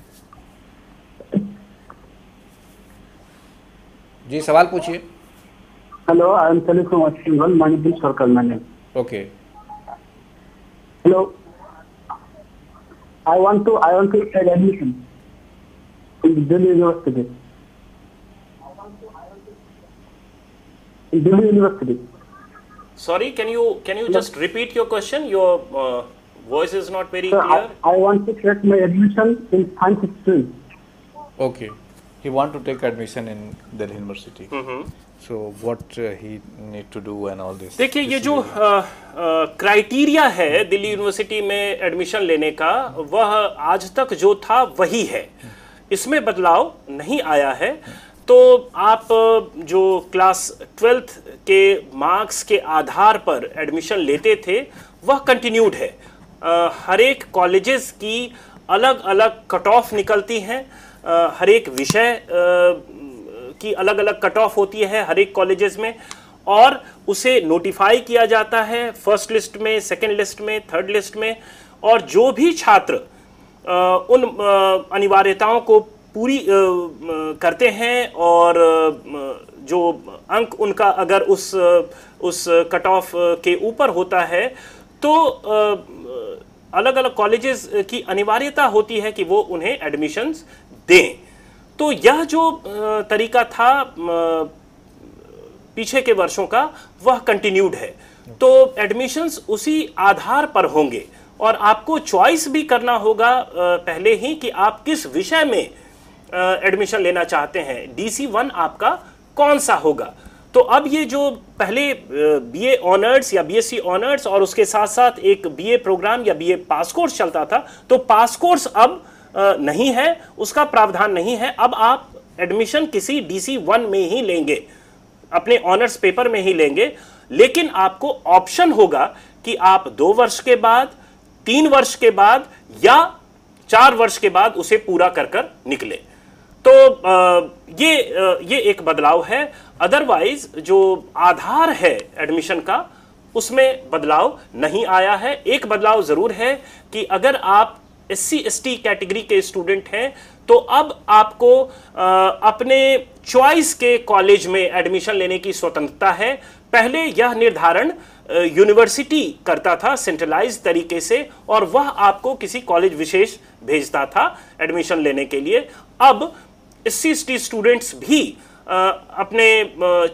जी सवाल पूछिए। Hello, I am telling from West Bengal, Manipur circle मैंने। Okay. Hello, I want to take admission in Delhi University. In Delhi University. Sorry, can you just repeat your question? Your voice is not very clear. I want to take my admission in science stream. Okay. He want to take admission in Delhi University. So what he need to do and all this. देखिए, ये जो क्राइटेरिया है दिल्ली यूनिवर्सिटी में एडमिशन लेने का, वह आज तक जो था वही है, इसमें बदलाव नहीं आया है। तो आप जो क्लास 12th के मार्क्स के आधार पर एडमिशन लेते थे वह कंटिन्यूड है। हर एक कॉलेजेस की अलग अलग कट ऑफ निकलती हैं, हर एक विषय की अलग अलग कट ऑफ होती है हर एक कॉलेजेस में, और उसे नोटिफाई किया जाता है फर्स्ट लिस्ट में, सेकंड लिस्ट में, थर्ड लिस्ट में। और जो भी छात्र उन अनिवार्यताओं को पूरी करते हैं और जो अंक उनका अगर उस कट ऑफ के ऊपर होता है, तो अलग अलग कॉलेजेस की अनिवार्यता होती है कि वो उन्हें एडमिशन्स दें। तो यह जो तरीका था पीछे के वर्षों का, वह कंटिन्यूड है। तो एडमिशन्स उसी आधार पर होंगे और आपको चॉइस भी करना होगा पहले ही कि आप किस विषय में एडमिशन लेना चाहते हैं, DC1 आपका कौन सा होगा। तो अब ये जो पहले BA ऑनर्स या BSc ऑनर्स और उसके साथ साथ एक BA प्रोग्राम या BA पास कोर्स चलता था, तो पास कोर्स अब नहीं है, उसका प्रावधान नहीं है। अब आप एडमिशन किसी DC1 में ही लेंगे, अपने ऑनर्स पेपर में ही लेंगे, लेकिन आपको ऑप्शन होगा कि आप 2 वर्ष के बाद, 3 वर्ष के बाद या 4 वर्ष के बाद उसे पूरा कर निकले। तो ये एक बदलाव है। अदरवाइज जो आधार है एडमिशन का, उसमें बदलाव नहीं आया है। एक बदलाव जरूर है कि अगर आप SC/ST कैटेगरी के स्टूडेंट हैं, तो अब आपको अपने चॉइस के कॉलेज में एडमिशन लेने की स्वतंत्रता है। पहले यह निर्धारण यूनिवर्सिटी करता था सेंट्रलाइज्ड तरीके से, और वह आपको किसी कॉलेज विशेष भेजता था एडमिशन लेने के लिए। अब SC/ST स्टूडेंट्स भी अपने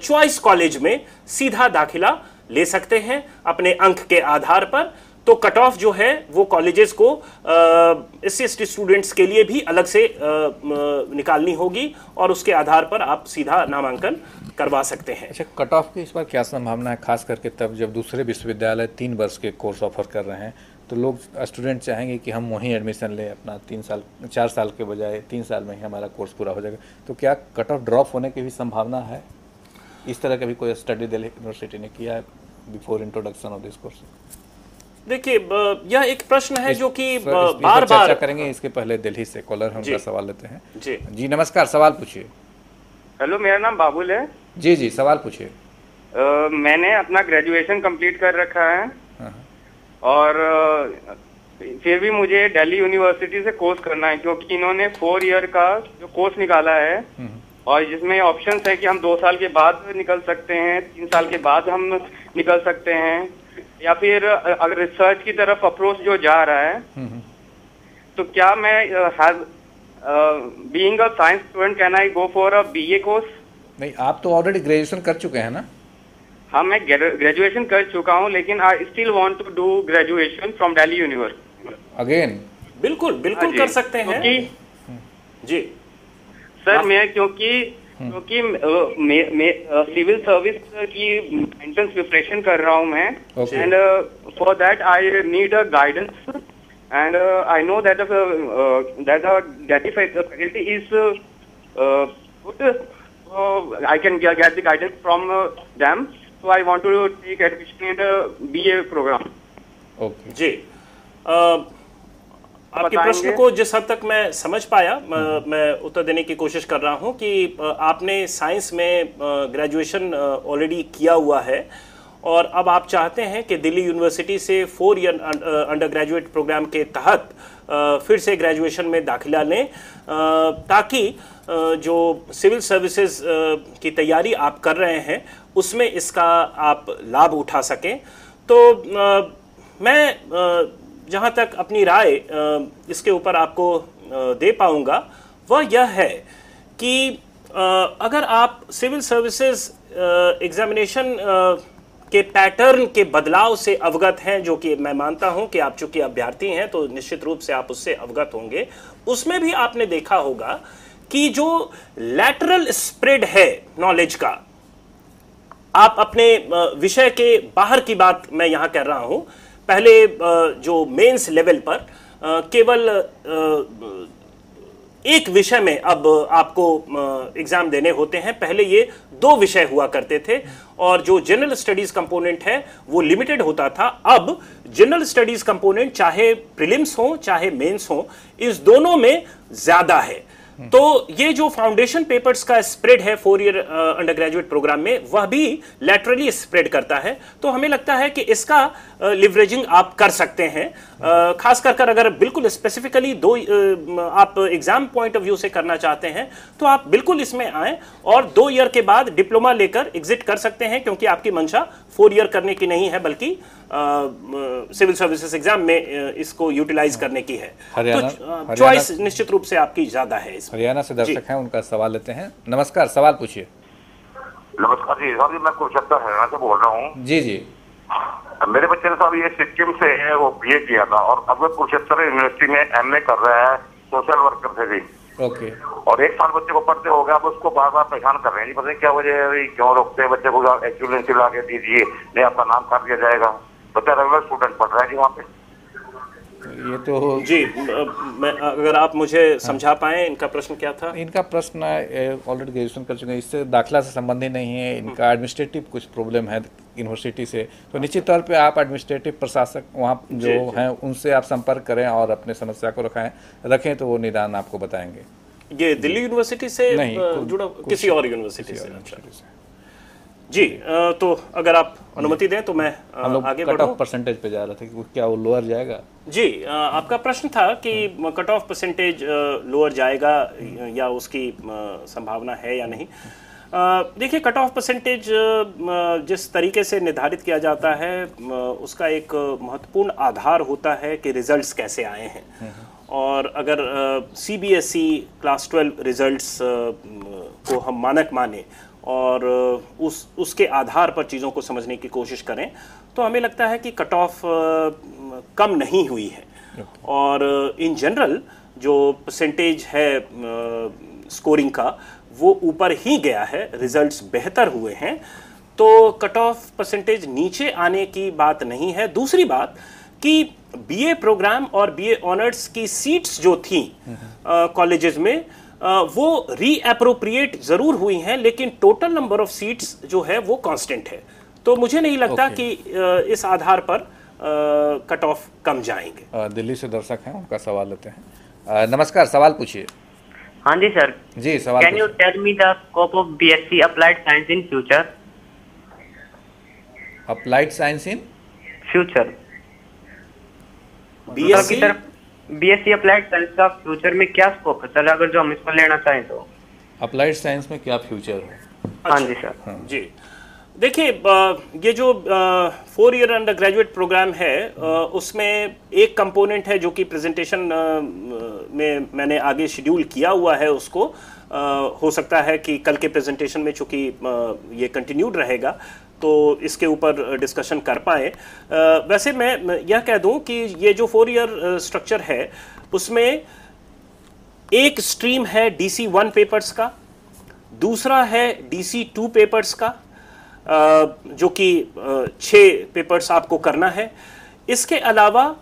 चॉइस कॉलेज में सीधा दाखिला ले सकते हैं अपने अंक के आधार पर। तो कट ऑफ जो है वो कॉलेजेस को SC/ST स्टूडेंट्स के लिए भी अलग से निकालनी होगी और उसके आधार पर आप सीधा नामांकन करवा सकते हैं। अच्छा, कट ऑफ की इस बार क्या संभावना है, खास करके तब जब दूसरे विश्वविद्यालय 3 वर्ष के कोर्स ऑफर कर रहे हैं, तो लोग स्टूडेंट चाहेंगे कि हम वहीं एडमिशन लें, अपना 4 साल के बजाय 3 साल में ही हमारा कोर्स पूरा हो जाएगा। तो क्या कट ऑफ ड्रॉप होने की भी संभावना है? इस तरह का भी कोई स्टडी दिल्ली यूनिवर्सिटी ने किया है before introduction of this course? देखिए, यह एक प्रश्न है जो कि बार चर्चा करेंगे। इसके पहले दिल्ली से कॉलर हम उनका सवाल लेते हैं। जी नमस्कार, सवाल पूछिए। हेलो, मेरा नाम बाबुल है। जी सवाल पूछिए। मैंने अपना ग्रेजुएशन कंप्लीट कर रखा है और फिर भी मुझे दिल्ली यूनिवर्सिटी से कोर्स करना है, क्योंकि इन्होंने 4 ईयर का जो कोर्स निकाला है और जिसमें ऑप्शंस है कि हम 2 साल के बाद निकल सकते हैं, 3 साल के बाद हम निकल सकते हैं, या फिर अगर रिसर्च की तरफ अप्रोच जो जा रहा है, तो क्या मैं being a science student can I go for a BA course? नहीं, आप तो ऑलरेडी ग्रेजुएशन कर चुके हैं ना? हाँ, मैं ग्रेजुएशन कर चुका हूँ, लेकिन I still want to do graduation from Delhi University again. बिल्कुल कर सकते हैं जी। सर मैं क्योंकि सिविल सर्विस की एंट्रेंस प्रिपरेशन कर रहा हूँ मैं, and for that I need a guidance, and I know that that faculty is good, I can get the guidance from them, so I want to take admission in the BA program. Okay जी, आपके प्रश्न को जिस हद तक मैं समझ पाया, मैं उत्तर देने की कोशिश कर रहा हूं कि आपने साइंस में ग्रेजुएशन ऑलरेडी किया हुआ है और अब आप चाहते हैं कि दिल्ली यूनिवर्सिटी से 4 ईयर अंडर ग्रेजुएट प्रोग्राम के तहत फिर से ग्रेजुएशन में दाखिला लें, ताकि जो सिविल सर्विसेज की तैयारी आप कर रहे हैं उसमें इसका आप लाभ उठा सकें। तो मैं जहाँ तक अपनी राय इसके ऊपर आपको दे पाऊँगा वह यह है कि अगर आप सिविल सर्विसेज एग्जामिनेशन के पैटर्न के बदलाव से अवगत हैं, जो कि मैं मानता हूं कि आप चूंकि अभ्यर्थी हैं तो निश्चित रूप से आप उससे अवगत होंगे, उसमें भी आपने देखा होगा कि जो लैटरल स्प्रेड है नॉलेज का, आप अपने विषय के बाहर की बात मैं यहां कर रहा हूं, पहले जो मेंस लेवल पर केवल एक विषय में अब आपको एग्जाम देने होते हैं, पहले ये 2 विषय हुआ करते थे और जो जनरल स्टडीज कंपोनेंट है वो लिमिटेड होता था। अब जनरल स्टडीज कंपोनेंट चाहे प्रीलिम्स हो चाहे मेंस हो, इस दोनों में ज्यादा है। तो ये जो फाउंडेशन पेपर्स का स्प्रेड है 4 ईयर अंडर ग्रेजुएट प्रोग्राम में, वह भी लैटरली स्प्रेड करता है। तो हमें लगता है कि इसका लिवरेजिंग आप कर सकते हैं, खास कर अगर बिल्कुल स्पेसिफिकली आप एग्जाम पॉइंट ऑफ व्यू से करना चाहते हैं तो आप बिल्कुल इसमें आएं और 2 ईयर के बाद डिप्लोमा लेकर एग्जिट कर सकते हैं, क्योंकि आपकी मंशा 4 ईयर करने की नहीं है बल्कि सिविल सर्विसेज एग्जाम में इसको यूटिलाइज करने की है। तो चॉइस निश्चित रूप से आपकी ज्यादा है। हरियाणा से दर्शक हैं, उनका सवाल लेते हैं। नमस्कार, सवाल पूछिए। नमस्कार जी, साहब मैं कुरुक्षेत्र हरियाणा से बोल रहा हूँ। जी जी, मेरे बच्चे ने साहब ये सिक्किम से है, वो बीए किया था और अब वो कुरुक्षेत्र यूनिवर्सिटी में एमए कर रहा है सोशल वर्कर से भी। ओके। और 1 साल बच्चे को पढ़ते हो गया, अब उसको बार बार परेशान कर रहे हैं जी, पता नहीं क्या वजह है, क्यों रोकते हैं बच्चे को, एक्चुअली ला के दीजिए, नहीं आपका नाम काट दिया जाएगा। बच्चा रेगुलर स्टूडेंट पढ़ रहा है जी वहाँ पे। ये तो जी, मैं अगर आप मुझे समझा पाएं इनका प्रश्न क्या था। इनका प्रश्न ऑलरेडी ग्रेजुएशन कर चुके हैं, इससे दाखिला से संबंधित नहीं है, इनका एडमिनिस्ट्रेटिव कुछ प्रॉब्लम है यूनिवर्सिटी से। तो निश्चित तौर पे आप एडमिनिस्ट्रेटिव प्रशासक वहाँ जो हैं उनसे आप संपर्क करें और अपने समस्या को रखें तो वो निदान आपको बताएंगे। ये दिल्ली यूनिवर्सिटी से नहीं जुड़ा, किसी और यूनिवर्सिटी से। जी, तो अगर आप अनुमति दें तो मैं आगे बढ़ूं। कट ऑफ परसेंटेज पे जा रहा था कि क्या वो लोअर जाएगा? जी, आपका प्रश्न था कि कट ऑफ परसेंटेज लोअर जाएगा या उसकी संभावना है या नहीं। देखिए, कट ऑफ परसेंटेज जिस तरीके से निर्धारित किया जाता है उसका एक महत्वपूर्ण आधार होता है कि रिजल्ट्स कैसे आए हैं। और अगर CBSE क्लास 12 रिजल्ट्स को हम मानक माने और उसके आधार पर चीज़ों को समझने की कोशिश करें तो हमें लगता है कि कट ऑफ कम नहीं हुई है। और इन जनरल जो परसेंटेज है स्कोरिंग का वो ऊपर ही गया है, रिजल्ट्स बेहतर हुए हैं, तो कट ऑफ परसेंटेज नीचे आने की बात नहीं है। दूसरी बात कि BA प्रोग्राम और BA ऑनर्स की सीट्स जो थी कॉलेजेस में वो रीअप्रोप्रिएट जरूर हुई हैं, लेकिन टोटल नंबर ऑफ सीट्स जो है वो कांस्टेंट है। तो मुझे नहीं लगता कि इस आधार पर कट ऑफ कम जाएंगे। दिल्ली से दर्शक हैं, उनका सवाल लेते हैं। नमस्कार, सवाल पूछिए। हाँ जी सर। जी, सवाल। Can you tell me the scope of BSc applied science in future? Applied science in future, BSc applied science का फ्यूचर में क्या स्कोप है सर, अगर जो हम इसको लेना चाहें तो? अप्लाइड साइंस में क्या फ्यूचर है? हाँ जी सर। जी, देखिए, ये जो 4 ईयर अंडर ग्रेजुएट प्रोग्राम है उसमें एक कंपोनेंट है जो कि प्रेजेंटेशन में मैंने आगे शेड्यूल किया हुआ है, उसको हो सकता है कि कल के प्रेजेंटेशन में चूंकि ये कंटिन्यूड रहेगा तो इसके ऊपर डिस्कशन कर पाए। वैसे मैं यह कह दूं कि ये जो 4 ईयर स्ट्रक्चर है उसमें एक स्ट्रीम है DC1 पेपर्स का, दूसरा है DC2 पेपर्स का, जो कि 6 पेपर्स आपको करना है। इसके अलावा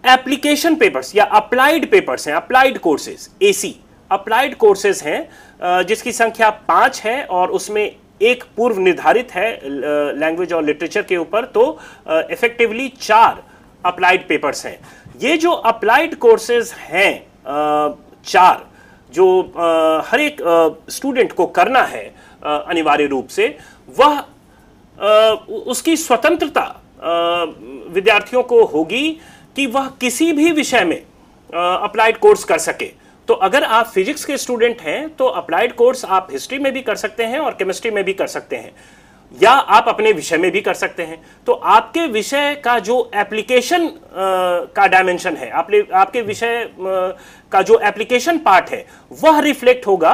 एप्लीकेशन पेपर्स या अप्लाइड पेपर्स हैं, applied courses, AC applied courses हैं, जिसकी संख्या 5 है और उसमें एक पूर्व निर्धारित है लैंग्वेज और लिटरेचर के ऊपर, तो इफेक्टिवली 4 अप्लाइड पेपर्स हैं। ये जो अप्लाइड कोर्सेज हैं 4, जो हर एक स्टूडेंट को करना है अनिवार्य रूप से, वह उसकी स्वतंत्रता विद्यार्थियों को होगी कि वह किसी भी विषय में अप्लाइड कोर्स कर सके। तो अगर आप फिजिक्स के स्टूडेंट हैं तो अप्लाइड कोर्स आप हिस्ट्री में भी कर सकते हैं और केमिस्ट्री में भी कर सकते हैं, या आप अपने विषय में भी कर सकते हैं। तो आपके विषय का जो एप्लीकेशन का डायमेंशन है, आपके विषय का जो एप्लीकेशन पार्ट है, वह रिफ्लेक्ट होगा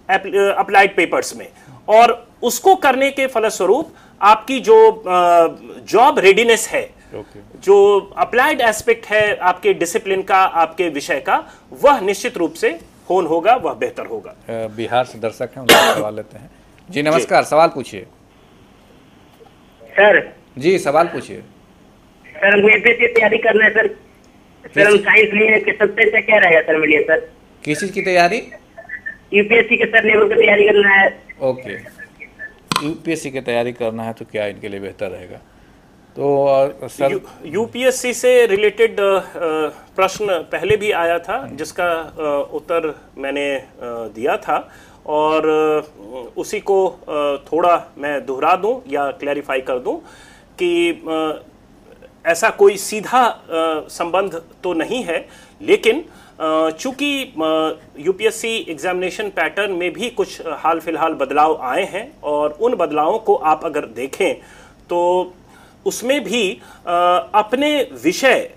अप्लाइड पेपर्स में, और उसको करने के फलस्वरूप आपकी जो जॉब रेडीनेस है, जो अप्लाइड एस्पेक्ट है आपके डिसिप्लिन का, आपके विषय का, वह निश्चित रूप से होगा, वह बेहतर होगा। बिहार से दर्शक हैं, उनका सवाल लेते हैं। जी नमस्कार, सवाल पूछिए। सर जी सवाल पूछिए। सर हमको यूपीएससी तैयारी करना है सर। सर हम साइंस लिए हैं, सबसे अच्छा क्या रहेगा सर मेरे लिए? सर किस चीज की तैयारी? यूपीएससी के सर लेवल की तैयारी करना है। ओके, यूपीएससी की तैयारी करना है तो क्या इनके लिए बेहतर रहेगा? तो सर यूपीएससी से रिलेटेड प्रश्न पहले भी आया था, जिसका उत्तर मैंने दिया था, और उसी को थोड़ा मैं दोहरा दूं या क्लैरिफाई कर दूं कि ऐसा कोई सीधा संबंध तो नहीं है, लेकिन चूंकि यूपीएससी एग्जामिनेशन पैटर्न में भी कुछ हाल फिलहाल बदलाव आए हैं, और उन बदलावों को आप अगर देखें तो उसमें भी अपने विषय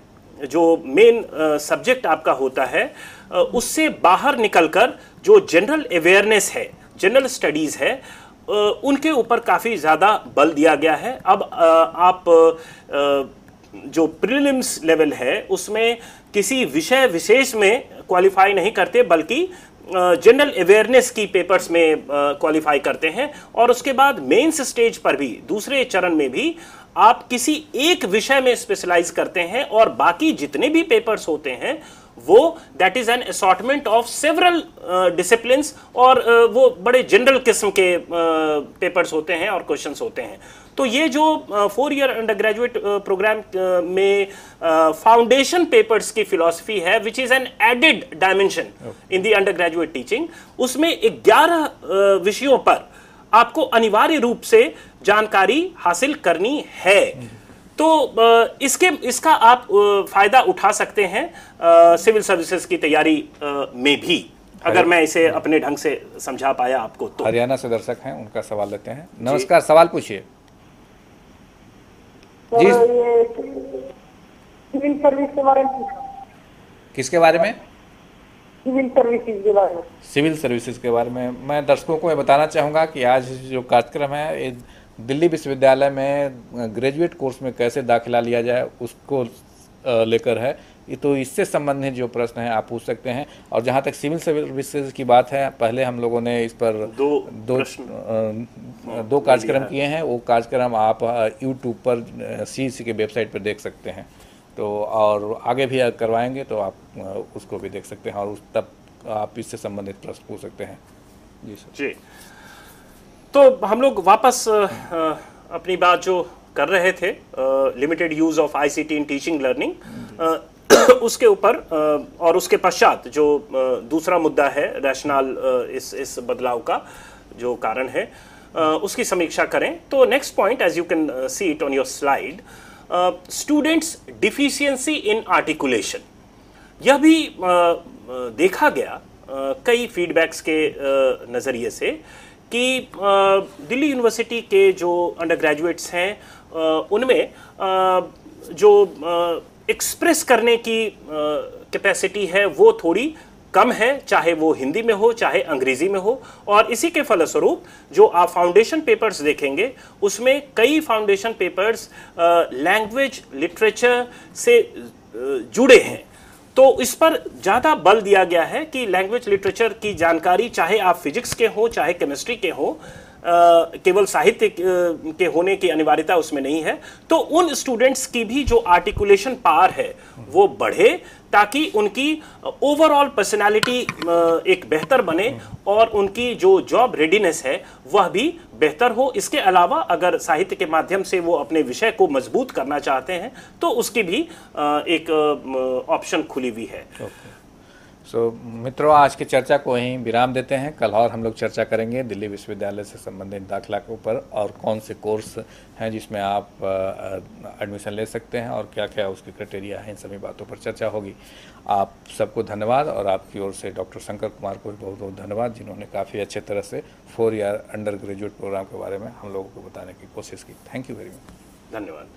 जो मेन सब्जेक्ट आपका होता है, उससे बाहर निकलकर जो जनरल अवेयरनेस है, जनरल स्टडीज़ है, उनके ऊपर काफ़ी ज़्यादा बल दिया गया है। अब आप जो प्रीलिम्स लेवल है उसमें किसी विषय विशेष में क्वालिफाई नहीं करते, बल्कि जनरल अवेयरनेस की पेपर्स में क्वालिफाई करते हैं, और उसके बाद मेंस स्टेज पर भी, दूसरे चरण में भी आप किसी एक विषय में स्पेशलाइज करते हैं, और बाकी जितने भी पेपर्स होते हैं वो that is an assortment of several disciplines, और वो बड़े जनरल किस्म के पेपर्स होते हैं और क्वेश्चंस होते हैं। तो ये जो 4 ईयर अंडर ग्रेजुएट प्रोग्राम में फाउंडेशन पेपर्स की फिलॉसफी है, which is an added dimension in the undergraduate teaching, उसमें 11 विषयों पर आपको अनिवार्य रूप से जानकारी हासिल करनी है। तो इसका आप फायदा उठा सकते हैं सिविल सर्विसेज की तैयारी में भी, अगर मैं इसे अपने ढंग से समझा पाया आपको तो। हरियाणा से दर्शक हैं, उनका सवाल लेते हैं। नमस्कार, सवाल पूछिए। जी सिविल सर्विस के बारे में। किसके बारे में? सिविल सर्विसेज के बारे में। सिविल सर्विसेज के बारे में मैं दर्शकों को बताना चाहूँगा कि आज जो कार्यक्रम है, ये दिल्ली विश्वविद्यालय में ग्रेजुएट कोर्स में कैसे दाखिला लिया जाए उसको लेकर है। ये तो इससे संबंधित जो प्रश्न है आप पूछ सकते हैं। और जहाँ तक सिविल सर्विसेज की बात है, पहले हम लोगों ने इस पर दो कार्यक्रम किए हैं। वो कार्यक्रम आप यूट्यूब पर CEC के वेबसाइट पर देख सकते हैं। तो और आगे भी करवाएंगे तो आप उसको भी देख सकते हैं, और तब आप इससे संबंधित प्रश्न पूछ सकते हैं। जी सर। जी, तो हम लोग वापस अपनी बात जो कर रहे थे, limited use of ICT in teaching learning, उसके ऊपर, और उसके पश्चात जो दूसरा मुद्दा है रैशनल, इस बदलाव का जो कारण है, उसकी समीक्षा करें। तो next point, as you can see it on your slide, students deficiency in articulation. यह भी देखा गया कई फीडबैक्स के नज़रिए से कि दिल्ली यूनिवर्सिटी के जो अंडर ग्रेजुएट्स हैं, उनमें जो एक्सप्रेस करने की कैपेसिटी है वो थोड़ी कम है, चाहे वो हिंदी में हो चाहे अंग्रेजी में हो। और इसी के फलस्वरूप जो आप फाउंडेशन पेपर्स देखेंगे, उसमें कई फाउंडेशन पेपर्स लैंग्वेज लिटरेचर से जुड़े हैं, तो इस पर ज़्यादा बल दिया गया है कि लैंग्वेज लिटरेचर की जानकारी, चाहे आप फिजिक्स के हो चाहे केमिस्ट्री के हो, केवल साहित्य के होने की अनिवार्यता उसमें नहीं है। तो उन स्टूडेंट्स की भी जो आर्टिकुलेशन पावर है वो बढ़े, ताकि उनकी ओवरऑल पर्सनालिटी एक बेहतर बने और उनकी जो जॉब रेडीनेस है वह भी बेहतर हो। इसके अलावा अगर साहित्य के माध्यम से वो अपने विषय को मजबूत करना चाहते हैं तो उसकी भी एक ऑप्शन खुली हुई है। मित्रों, आज की चर्चा को यहीं विराम देते हैं। कल और हम लोग चर्चा करेंगे दिल्ली विश्वविद्यालय से संबंधित दाखिला के ऊपर, और कौन से कोर्स हैं जिसमें आप एडमिशन ले सकते हैं और क्या क्या उसकी क्राइटेरिया है, इन सभी बातों पर चर्चा होगी। आप सबको धन्यवाद, और आपकी ओर से डॉक्टर शंकर कुमार को भी बहुत बहुत धन्यवाद, जिन्होंने काफ़ी अच्छे तरह से 4 ईयर अंडर ग्रेजुएट प्रोग्राम के बारे में हम लोगों को बताने की कोशिश की। Thank you very much. धन्यवाद।